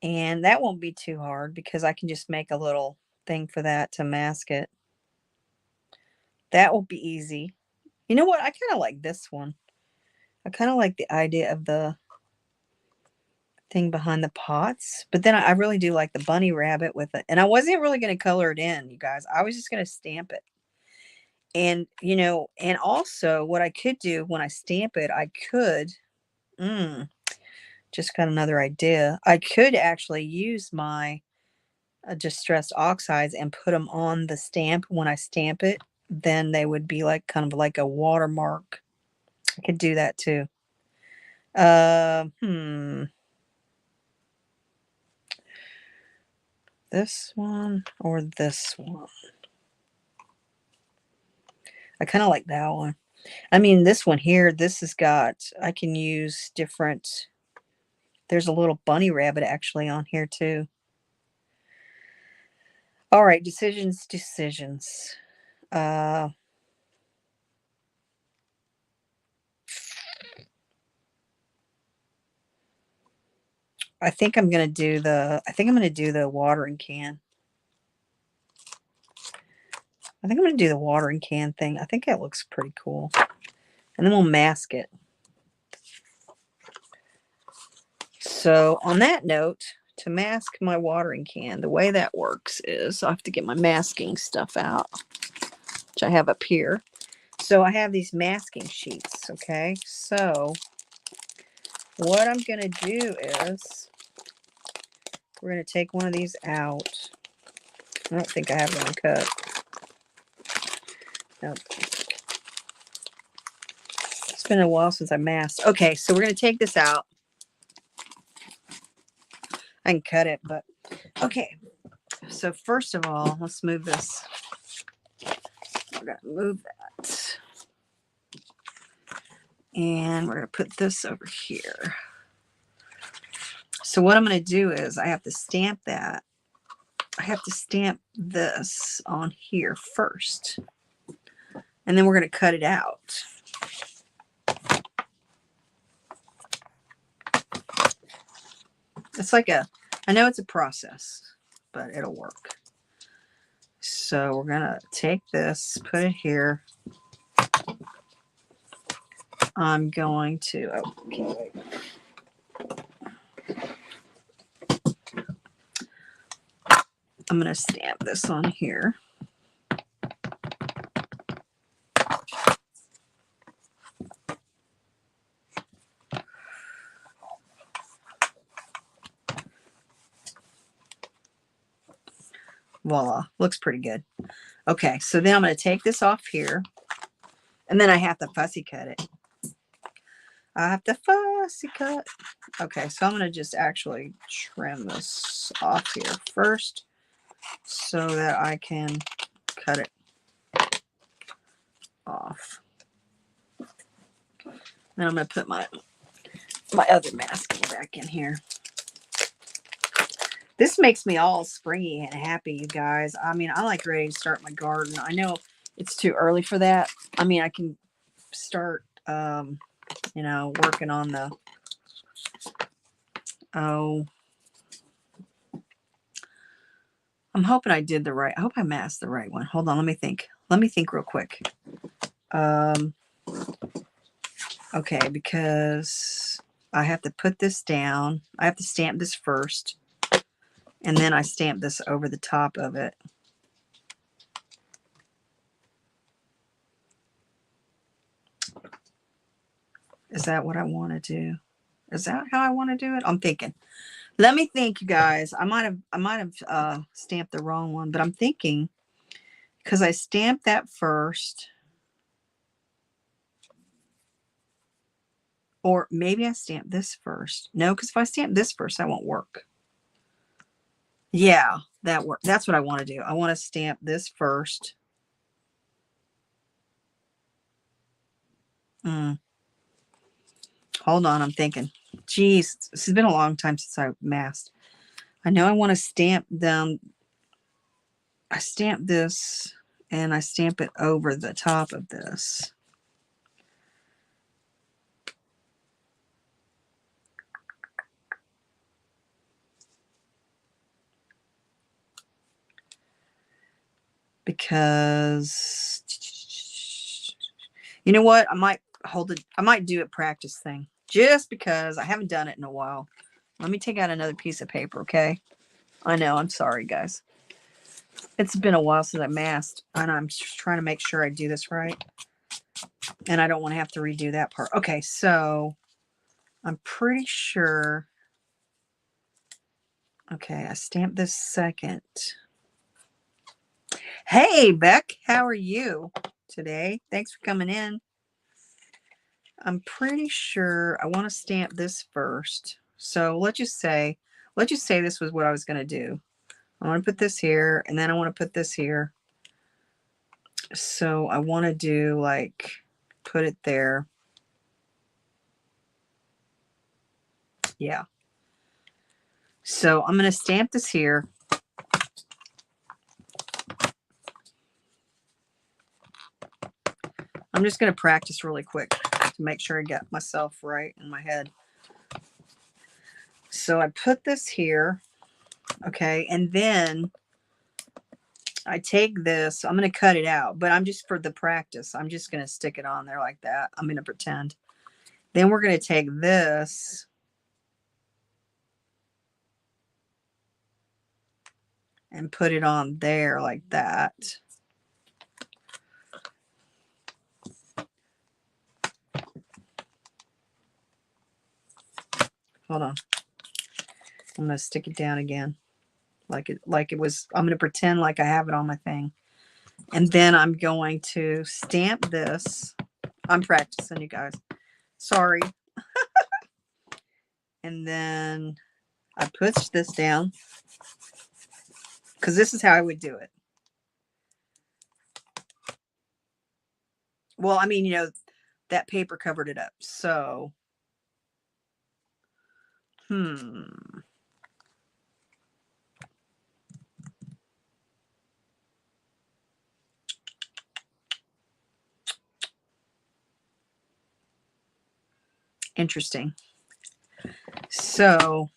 And that won't be too hard because I can just make a little thing for that to mask it. That will be easy. You know what? I kind of like this one. I kind of like the idea of the thing behind the pots. But then I really do like the bunny rabbit with it. And I wasn't really going to color it in, you guys. I was just going to stamp it. And, you know, and also what I could do when I stamp it, I could, just got another idea. I could actually use my distressed oxides and put them on the stamp when I stamp it. Then they would be like kind of like a watermark. I could do that too. This one or this one? I kind of like that one. I mean, this one here, this has got, I can use different, there's a little bunny rabbit actually on here too. All right, decisions. I think I'm going to do the watering can. I think I'm going to do the watering can thing. I think that looks pretty cool. And then we'll mask it. So on that note, to mask my watering can, the way that works is I have to get my masking stuff out, which I have up here. So I have these masking sheets, okay? So what I'm going to do is we're going to take one of these out. I don't think I have one cut. Nope. It's been a while since I masked. Okay, so we're going to take this out. I can cut it, but okay. So first of all, let's move this. We're going to move that. And we're going to put this over here. So what I'm going to do is I have to stamp that. I have to stamp this on here first. And then we're going to cut it out. It's like I know it's a process, but it'll work. So we're going to take this, put it here. I'm going to, oh, okay, wait. I'm going to stamp this on here. Voila, looks pretty good. Okay, so then I'm going to take this off here, and then I have to fussy cut it. I have to fussy cut. Okay, so I'm going to just actually trim this off here first so that I can cut it off. Then I'm going to put my other masking back in here. This makes me all springy and happy, you guys. I mean, I like ready to start my garden. I know it's too early for that. I mean, I can start, you know, working on the, I'm hoping I did the right, I hope I masked the right one. Hold on, let me think. Let me think real quick. Okay, because I have to put this down. I have to stamp this first. And then I stamp this over the top of it. Is that what I want to do? Is that how I want to do it? I'm thinking. Let me think, you guys. I might have stamped the wrong one, but I'm thinking because I stamped that first. Or maybe I stamped this first. No, because if I stamp this first, that won't work. Yeah, that works. That's what I want to do. I want to stamp this first. Hold on, I'm thinking. Geez, this has been a long time since I masked. I know I want to stamp them. I stamp this and I stamp it over the top of this. Because you know what? I might hold it. I might do a practice thing just because I haven't done it in a while. Let me take out another piece of paper, okay? I know. I'm sorry, guys. It's been a while since I masked, and I'm just trying to make sure I do this right. And I don't want to have to redo that part. Okay, so I'm pretty sure. Okay, I stamped this second. Hey, Beck, how are you today? Thanks for coming in. I'm pretty sure I want to stamp this first. So let's just say this was what I was going to do. I want to put this here, and then I want to put this here. So I want to do like, put it there. Yeah. So I'm going to stamp this here. I'm just going to practice really quick to make sure I get myself right in my head. So I put this here. Okay. And then I take this, I'm going to cut it out, but I'm just for the practice. I'm just going to stick it on there like that. I'm going to pretend. Then we're going to take this and put it on there like that. Hold on. I'm going to stick it down again. Like it was, I'm going to pretend like I have it on my thing. And then I'm going to stamp this. I'm practicing, you guys. Sorry. And then I push this down because this is how I would do it. Well, I mean, you know, that paper covered it up. So, Interesting. So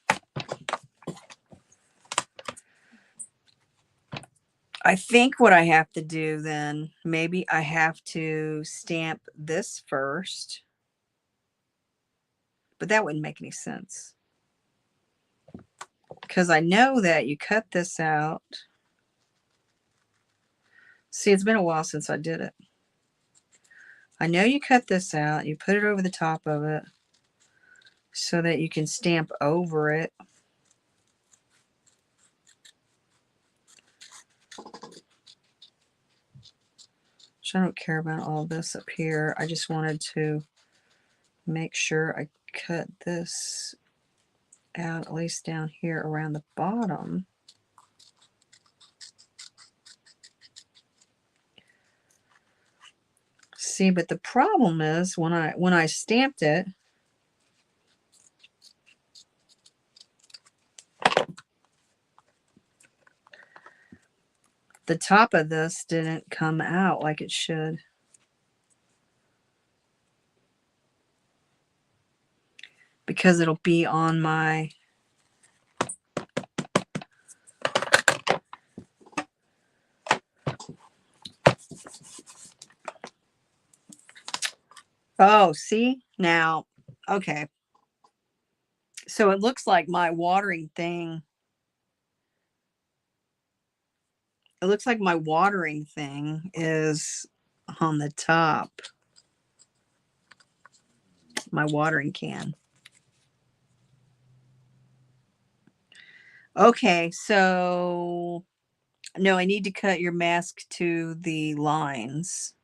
I think what I have to do then, maybe I have to stamp this first, but that wouldn't make any sense because I know that you cut this out See, it's been a while since I did it. I know you cut this out. You put it over the top of it so that you can stamp over it. So I don't care about all this up here. I just wanted to make sure I cut this out, at least down here around the bottom. See, but the problem is when I stamped it, the top of this didn't come out like it should. Because it'll be on my oh, see? Now, okay. So it looks like my watering thing. It looks like my watering thing is on the top. My watering can. Okay, so no, I need to cut your mask to the lines.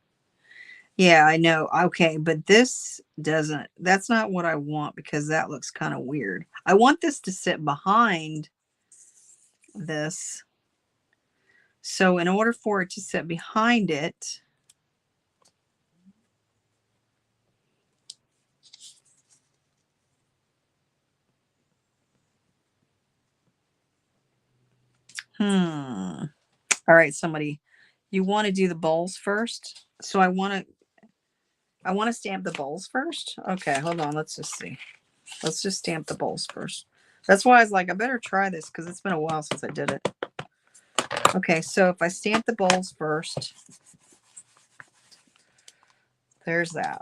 Yeah, I know. Okay, but this doesn't, that's not what I want because that looks kind of weird. I want this to sit behind this. So in order for it to sit behind it, all right, somebody, you want to do the bowls first? So I want to stamp the bowls first. Okay, hold on. Let's just see. Let's just stamp the bowls first. That's why I was like, I better try this because it's been a while since I did it. Okay, so if I stamp the bowls first, there's that.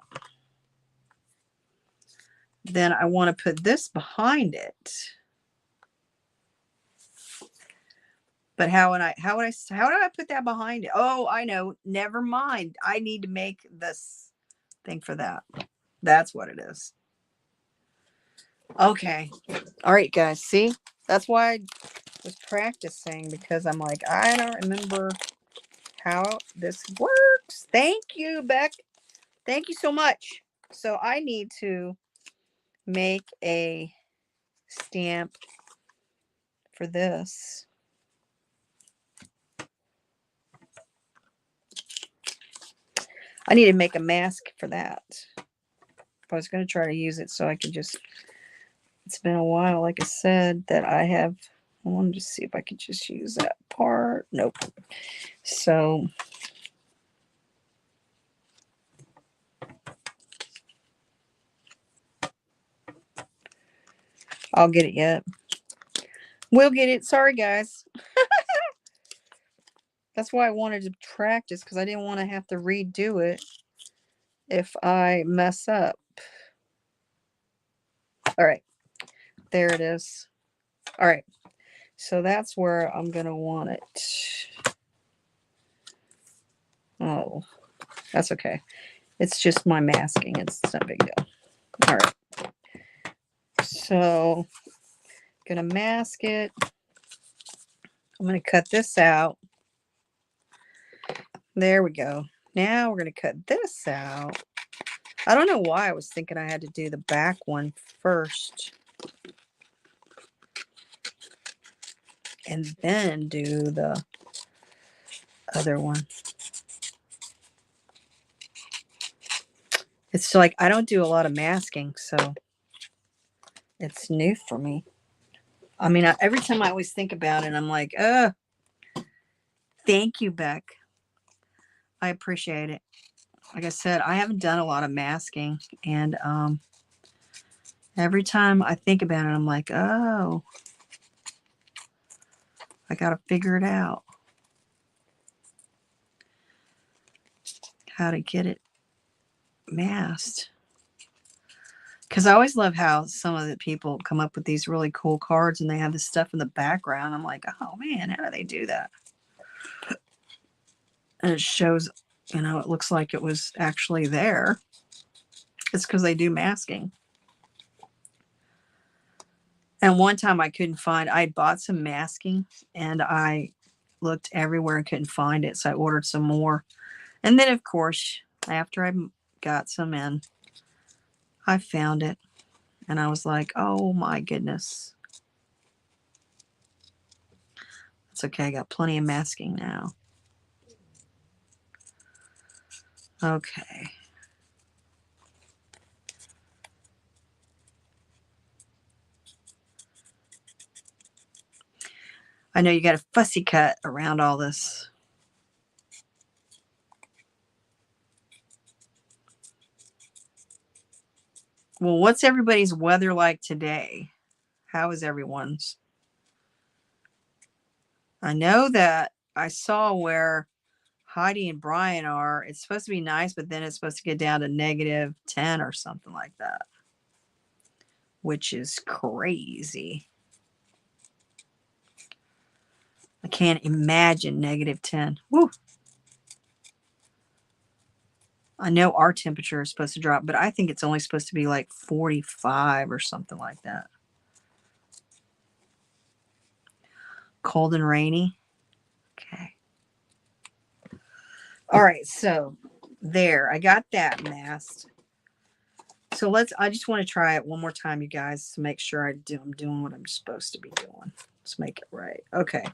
Then I want to put this behind it. But how do I put that behind it? Oh, I know. Never mind. I need to make this thing for that. That's what it is. Okay. All right, guys. See? That's why I was practicing because I'm like, I don't remember how this works. Thank you, Beck. Thank you so much. So I need to make a stamp for this. I need to make a mask for that. I was going to try to use it so I could just, it's been a while, like I said, that I wanted to see if I could just use that part. Nope. So I'll get it yet. We'll get it. Sorry, guys. That's why I wanted to practice because I didn't want to have to redo it if I mess up. All right. There it is. All right. So that's where I'm going to want it. Oh, that's okay. It's just my masking. It's not a big deal. All right. So I'm going to mask it. I'm going to cut this out. There we go. Now we're going to cut this out. I don't know why I was thinking I had to do the back one first. And then do the other one. It's like I don't do a lot of masking, so it's new for me. I mean, every time I always think about it, I'm like, thank you, Beck. I appreciate it. Like I said, I haven't done a lot of masking, and every time I think about it, I'm like, oh, I got to figure it out. How to get it masked. Because I always love how some of the people come up with these really cool cards and they have this stuff in the background. I'm like, oh man, how do they do that? And it shows, you know, it looks like it was actually there. It's because they do masking. And one time I couldn't find, I bought some masking and I looked everywhere and couldn't find it. So I ordered some more. And then, of course, after I got some in, I found it. And I was like, oh my goodness. It's okay. I got plenty of masking now. Okay. I know you got a fussy cut around all this. Well, what's everybody's weather like today? How is everyone's? I know that I saw where Heidi and Brian are. It's supposed to be nice, but then it's supposed to get down to -10 or something like that, which is crazy. I can't imagine -10. Woo. I know our temperature is supposed to drop, but I think it's only supposed to be like 45 or something like that. Cold and rainy. Okay. All right, so there, I got that masked. So I just want to try it one more time, you guys, to make sure I'm doing what I'm supposed to be doing. Let's make it right. Okay.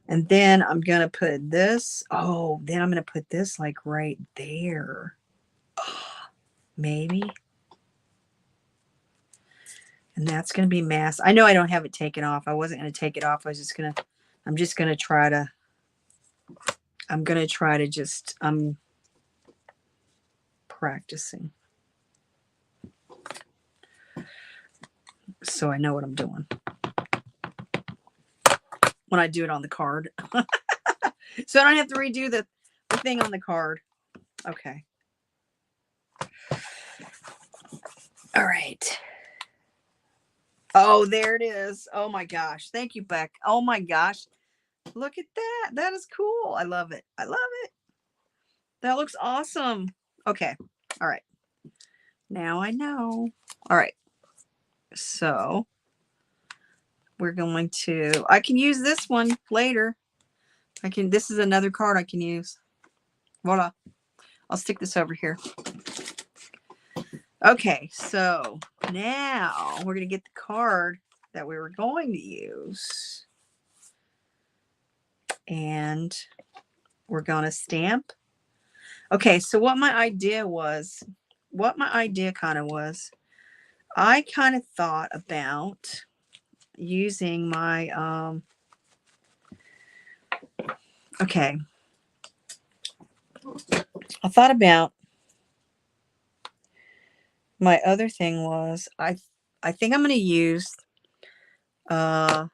And then I'm going to put this. Oh, then I'm going to put this like right there. Maybe. And that's going to be masked. I know I don't have it taken off. I wasn't going to take it off. I'm just going to try to, I'm practicing. So I know what I'm doing when I do it on the card. So I don't have to redo the thing on the card. Okay. All right. Oh, there it is. Oh my gosh. Thank you, Beck. Oh my gosh. Look at that. That is cool. I love it. I love it. That looks awesome. Okay. All right. Now I know. All right. So we're going to, I can use this one later. This is another card I can use. Voila. I'll stick this over here. Okay. So now we're going to get the card that we were going to use. And we're going to stamp. Okay. So what my idea kind of was, I kind of thought about using my, okay. I thought about my other thing was, I think I'm going to use, the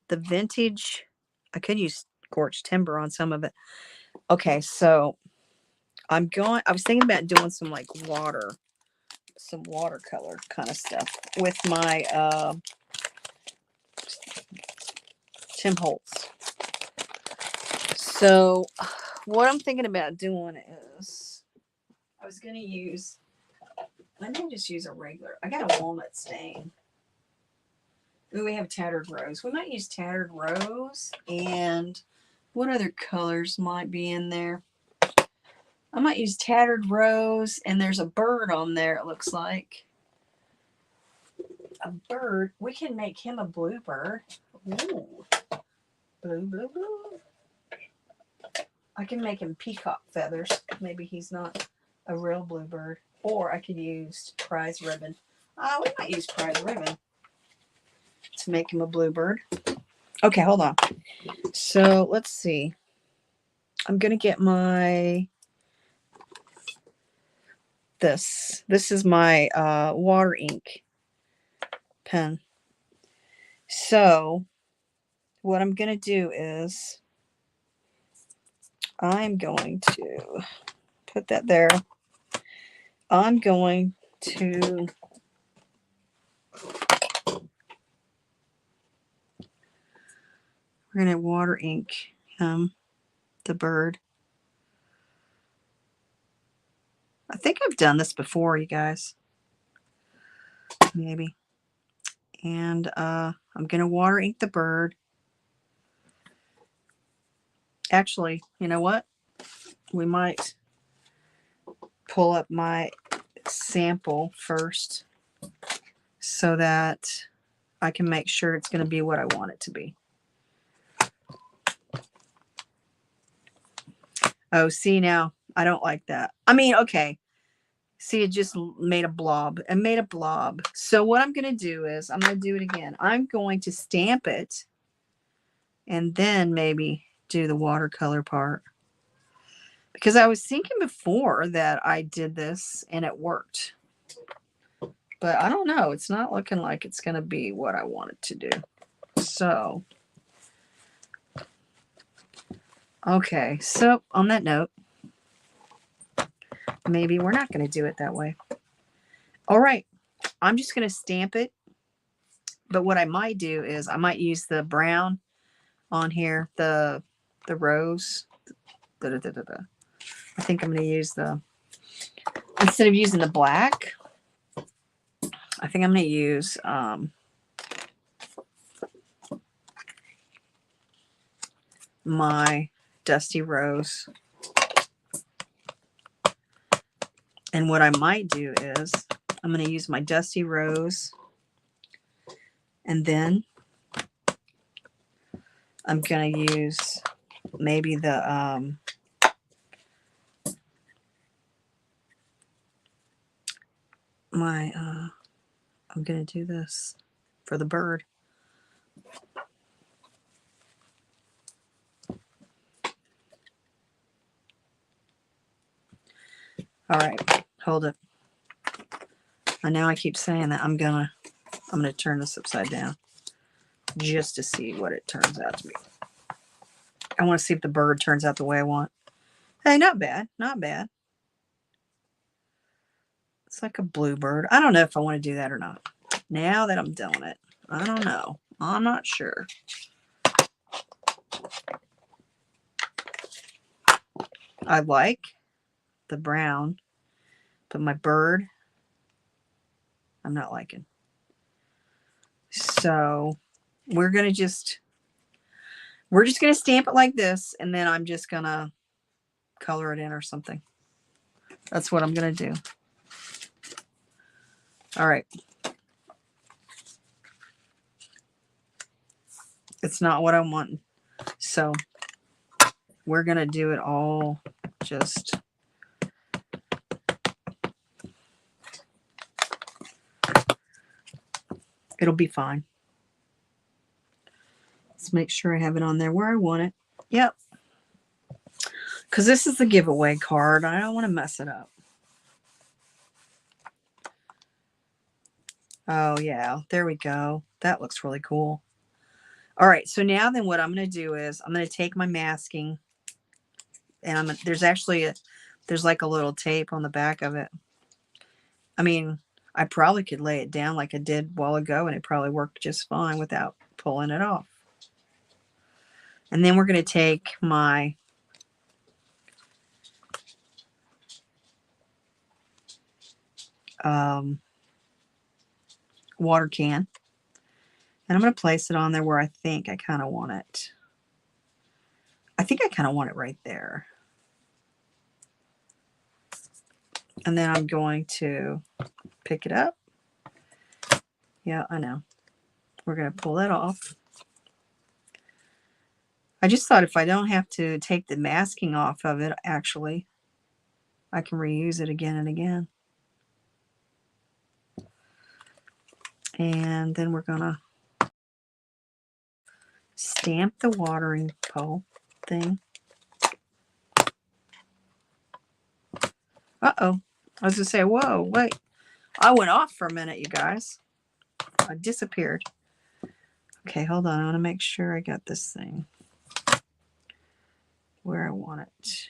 vintage. I could use scorched timber on some of it. Okay. So I was thinking about doing some like some watercolor kind of stuff with my, Tim Holtz. So what I'm thinking about doing is, I was going to use, let me just use a regular, I got a walnut stain. Ooh, we have tattered rose. We might use tattered rose. And what other colors might be in there? I might use tattered rose, and there's a bird on there, it looks like. A bird. We can make him a bluebird. Ooh. Blue, blue, blue. I can make him peacock feathers. Maybe he's not a real bluebird. Or I could use prize ribbon. We might use prize ribbon to make him a bluebird. Okay, hold on. So let's see. I'm going to get my, this is my water ink pen. So what I'm going to do is, I'm going to put that there. I'm going to, we're going to water ink him, the bird. I think I've done this before, you guys. Maybe. And I'm going to water ink the bird. Actually, you know what? We might pull up my sample first so that I can make sure it's going to be what I want it to be. Oh, see, now I don't like that. I mean, okay. See, it just made a blob and made a blob. So what I'm going to do is I'm going to do it again. I'm going to stamp it and then maybe do the watercolor part. Because I was thinking before that I did this and it worked. But I don't know. It's not looking like it's going to be what I want it to do. So, okay. So, on that note, maybe we're not going to do it that way. All right. I'm just going to stamp it. But what I might do is I might use the brown on here, the rose. I think I'm going to use the, instead of using the black, I think I'm going to use my Dusty Rose. And what I might do is I'm going to use my Dusty Rose, and then I'm going to use maybe the I'm going to do this for the bird. All right, hold it. And now I keep saying that I'm gonna turn this upside down just to see what it turns out to be. I want to see if the bird turns out the way I want. Hey, not bad, not bad. It's like a bluebird. I don't know if I want to do that or not. Now that I'm doing it, I don't know. I'm not sure. I like the brown, but my bird, I'm not liking. So we're just going to stamp it like this, and then I'm just going to color it in or something. That's what I'm going to do. All right. It's not what I want. So we're going to do it all just. It'll be fine. Let's make sure I have it on there where I want it. Yep. Because this is the giveaway card. I don't want to mess it up. Oh, yeah. There we go. That looks really cool. All right. So now then what I'm going to do is I'm going to take my masking. And there's actually there's like a little tape on the back of it. I mean, I probably could lay it down like I did a while ago, and it probably worked just fine without pulling it off. And then we're going to take my water can, and I'm going to place it on there where I think I kind of want it. I think I kind of want it right there. And then I'm going to pick it up. Yeah, I know. We're going to pull that off. I just thought if I don't have to take the masking off of it, actually, I can reuse it again and again. And then we're going to stamp the watering pole thing. Uh-oh. I was going to say, whoa, wait. I went off for a minute, you guys. I disappeared. Okay, hold on. I want to make sure I got this thing where I want it.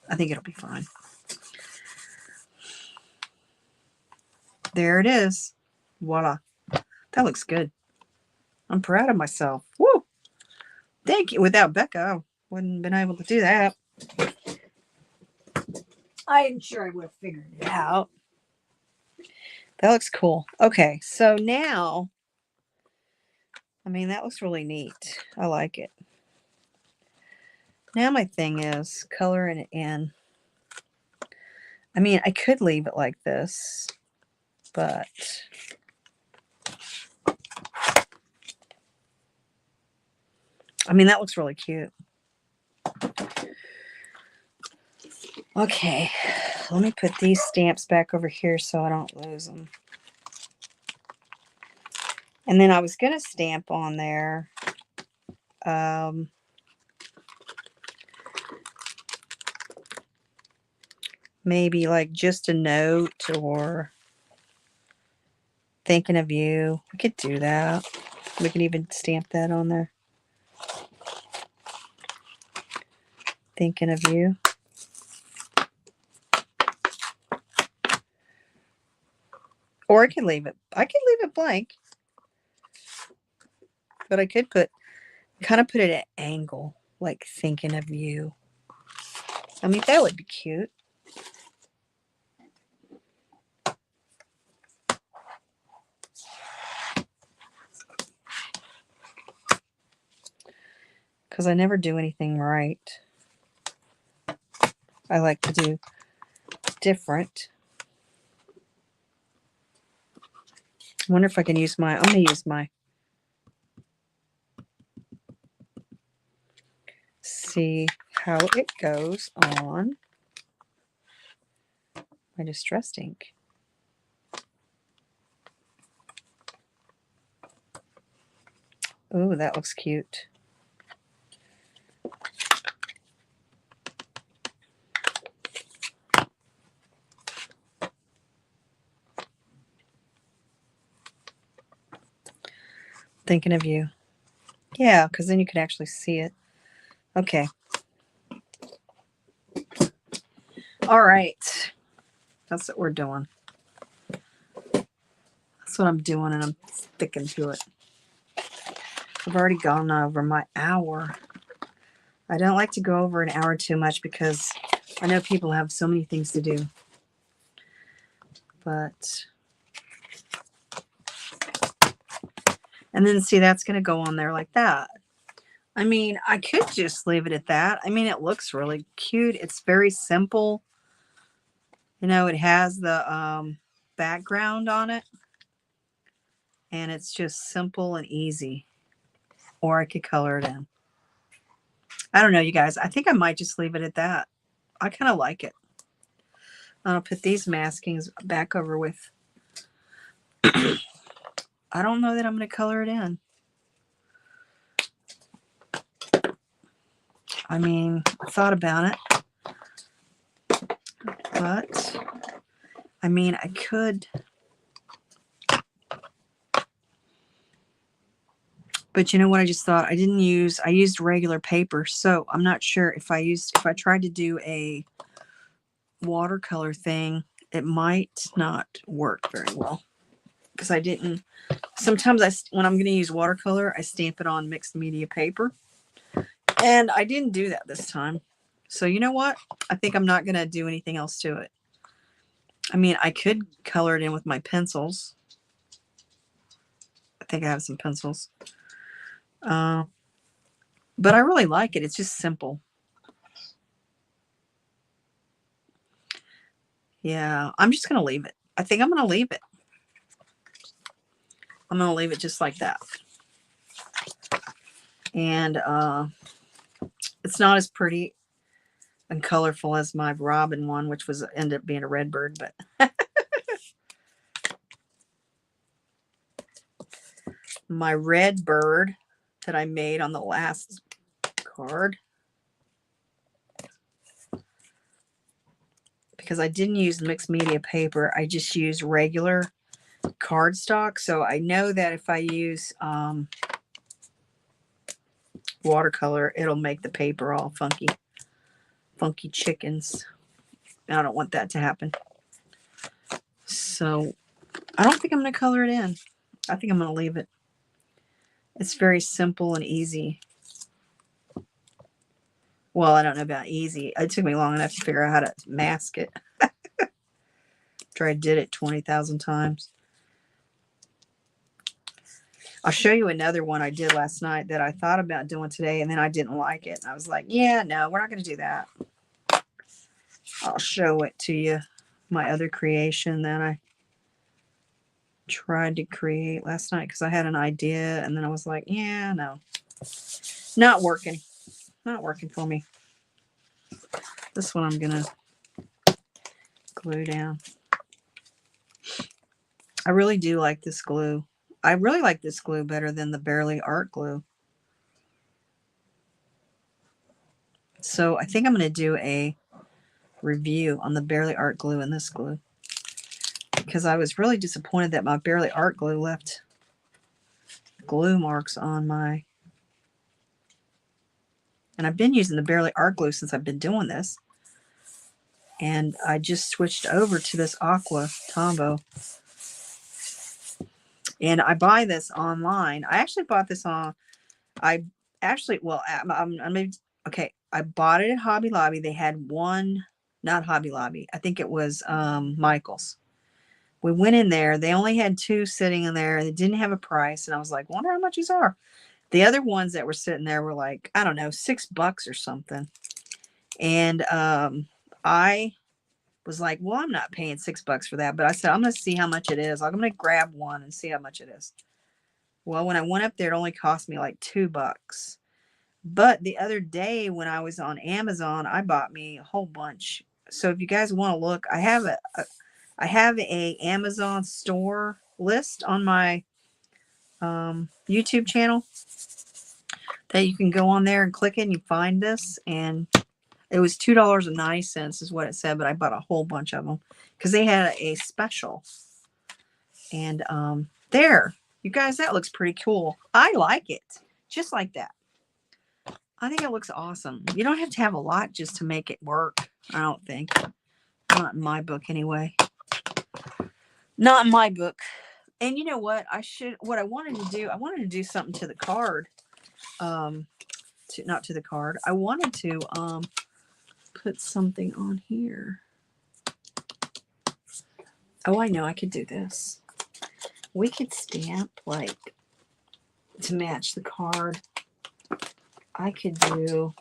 I think it'll be fine. There it is. Voila. That looks good. I'm proud of myself. Woo! Thank you. Without Becca, I wouldn't have been able to do that. I'm sure I would have figured it out. That looks cool. Okay, so now, I mean, that looks really neat. I like it. Now my thing is coloring it in. I mean, I could leave it like this, but I mean, that looks really cute. Okay, let me put these stamps back over here so I don't lose them. And then I was going to stamp on there. Maybe like just a note or thinking of you. We could do that. We can even stamp that on there. Thinking of you. Or I could leave it. I could leave it blank. But I could kind of put it at an angle, like thinking of you. I mean, that would be cute. Because I never do anything right. I like to do different. I wonder if I can use I'm going to use my, see how it goes on my distressed ink. Oh, that looks cute. Thinking of you. Yeah, because then you could actually see it. Okay. All right. That's what we're doing. That's what I'm doing, and I'm sticking to it. I've already gone over my hour. I don't like to go over an hour too much because I know people have so many things to do. But, and then see, that's going to go on there like that. I mean, I could just leave it at that. I mean, it looks really cute. It's very simple. You know, it has the background on it. And it's just simple and easy. Or I could color it in. I don't know, you guys. I think I might just leave it at that. I kind of like it. I'll put these maskings back over with. I don't know that I'm going to color it in. I mean, I thought about it. But, I mean, I could. But you know what I just thought? I used regular paper. So I'm not sure if I tried to do a watercolor thing, it might not work very well. Because I didn't, sometimes when I'm going to use watercolor, I stamp it on mixed media paper. And I didn't do that this time. So you know what? I think I'm not going to do anything else to it. I mean, I could color it in with my pencils. I think I have some pencils. But I really like it. It's just simple. Yeah, I'm just going to leave it. I think I'm going to leave it. I'm going to leave it just like that. And it's not as pretty and colorful as my robin one, which ended up being a red bird, but my red bird that I made on the last card, because I didn't use mixed media paper, I just used regular cardstock. So I know that if I use watercolor, it'll make the paper all funky chickens. I don't want that to happen. So I don't think I'm going to color it in. I think I'm going to leave it. It's very simple and easy. Well, I don't know about easy. It took me long enough to figure out how to mask it. After I did it 20,000 times. I'll show you another one I did last night that I thought about doing today, and then I didn't like it. And I was like, yeah, no, we're not going to do that. I'll show it to you. My other creation that I tried to create last night because I had an idea, and then I was like, yeah, no. Not working. Not working for me. This one I'm going to glue down. I really do like this glue. I really like this glue better than the Bearly Art glue. So I think I'm going to do a review on the Bearly Art glue and this glue, because I was really disappointed that my Bearly Art glue left glue marks on my, and I've been using the Bearly Art glue since I've been doing this, and I just switched over to this Aqua Tombow, and I buy this online. I actually bought this on, okay, I bought it at Hobby Lobby. They had one, not Hobby Lobby, I think it was Michael's. We went in there. They only had two sitting in there. They didn't have a price. And I was like, wonder how much these are. The other ones that were sitting there were like, I don't know, $6 or something. And I was like, well, I'm not paying $6 for that. But I said, I'm going to see how much it is. I'm going to grab one and see how much it is. Well, when I went up there, it only cost me like $2. But the other day when I was on Amazon, I bought me a whole bunch. So if you guys want to look, I have a Amazon store list on my YouTube channel that you can go on there and click it and you find this. And it was $2.90 is what it said, but I bought a whole bunch of them because they had a special. And there, you guys, that looks pretty cool. I like it. Just like that. I think it looks awesome. You don't have to have a lot just to make it work, I don't think. Not in my book anyway. Not in my book. And you know what? What I wanted to do something to the card. Not to the card. I wanted to put something on here. Oh, I know. I could do this. We could stamp like to match the card. I could do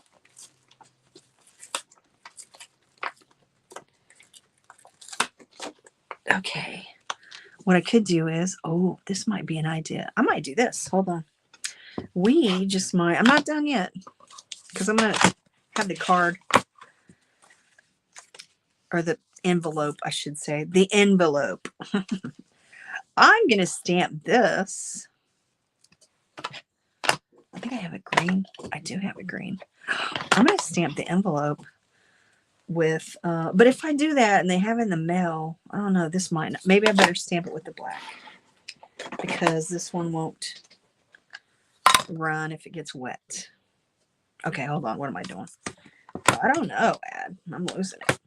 okay. What I could do is, oh, this might be an idea. I might do this. Hold on. We just might. I'm not done yet because I'm gonna have the card or the envelope, I should say, the envelope. I'm gonna stamp this. I think I have a green. I do have a green. I'm gonna stamp the envelope with. But if I do that and they have it in the mail, I don't know. This might not. Maybe I better stamp it with the black because this one won't run if it gets wet. Okay, hold on. What am I doing? I don't know, Ad. I'm losing it.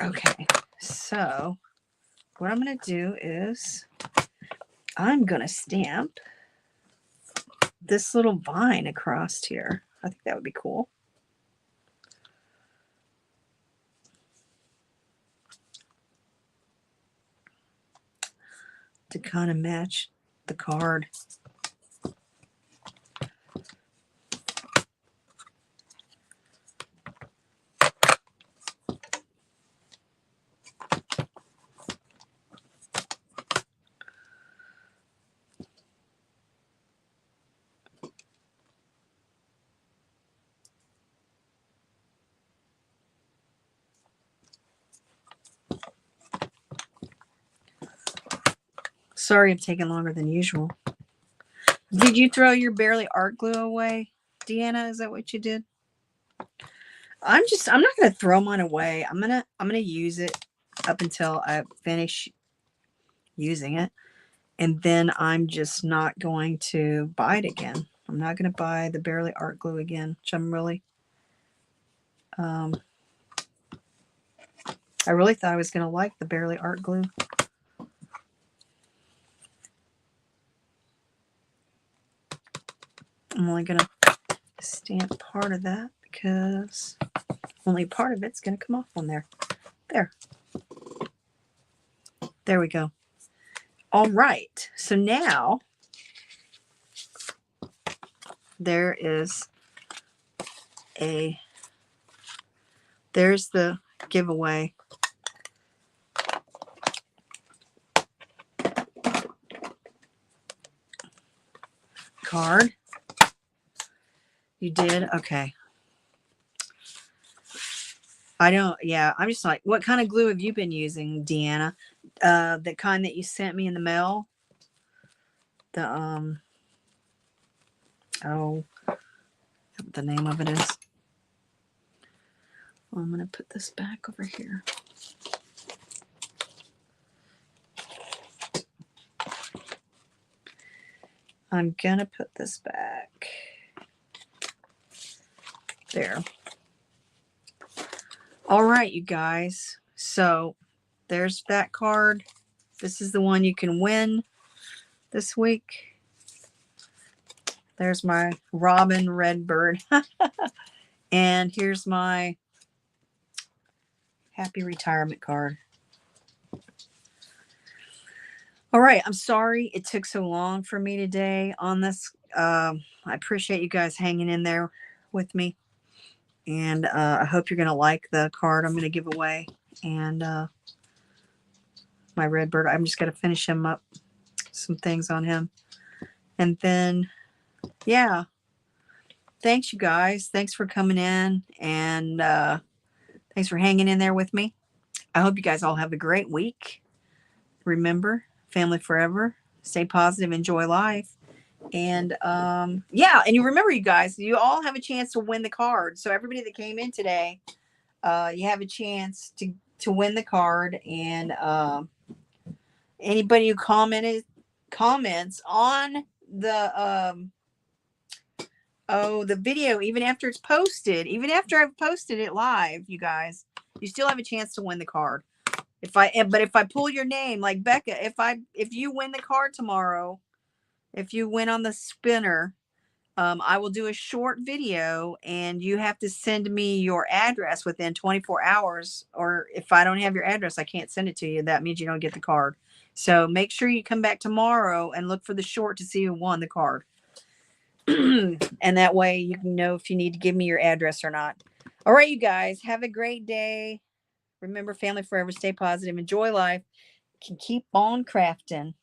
Okay, so what I'm going to do is I'm going to stamp this little vine across here. I think that would be cool. To kind of match the card. Sorry I'm taking longer than usual. Did you throw your Bearly Art glue away, Deanna? Is that what you did? I'm not going to throw mine away. I'm going to use it up until I finish using it. And then I'm just not going to buy it again. I'm not going to buy the Bearly Art glue again, which I'm really, I really thought I was going to like the Bearly Art glue. I'm only going to stamp part of that because only part of it's going to come off on there. There we go. All right. So now there's the giveaway. Card. You did? Okay. I'm just like, what kind of glue have you been using, Deanna? The kind that you sent me in the mail? The the name of it is. Well, I'm going to put this back over here. I'm going to put this back. There. All right, you guys. So there's that card. This is the one you can win this week. There's my Robin Redbird. And here's my happy retirement card. All right. I'm sorry it took so long for me today on this. I appreciate you guys hanging in there with me. And I hope you're going to like the card I'm going to give away. And my Redbird, I'm just going to finish him up. Some things on him. And then, yeah. Thanks, you guys. Thanks for coming in. And thanks for hanging in there with me. I hope you guys all have a great week. Remember, family forever. Stay positive. Enjoy life. And yeah, and you remember, you guys, you all have a chance to win the card. So everybody that came in today, you have a chance to win the card. And anybody who comments on the the video, even after it's posted, even after I've posted it live, you guys, you still have a chance to win the card. But if I pull your name, like Becca, if you win the card tomorrow, if you win on the spinner, I will do a short video and you have to send me your address within 24 hours. Or if I don't have your address, I can't send it to you. That means you don't get the card. So make sure you come back tomorrow and look for the short to see who won the card. And that way you can know if you need to give me your address or not. All right, you guys, have a great day. Remember, family forever, stay positive, enjoy life, can keep on crafting.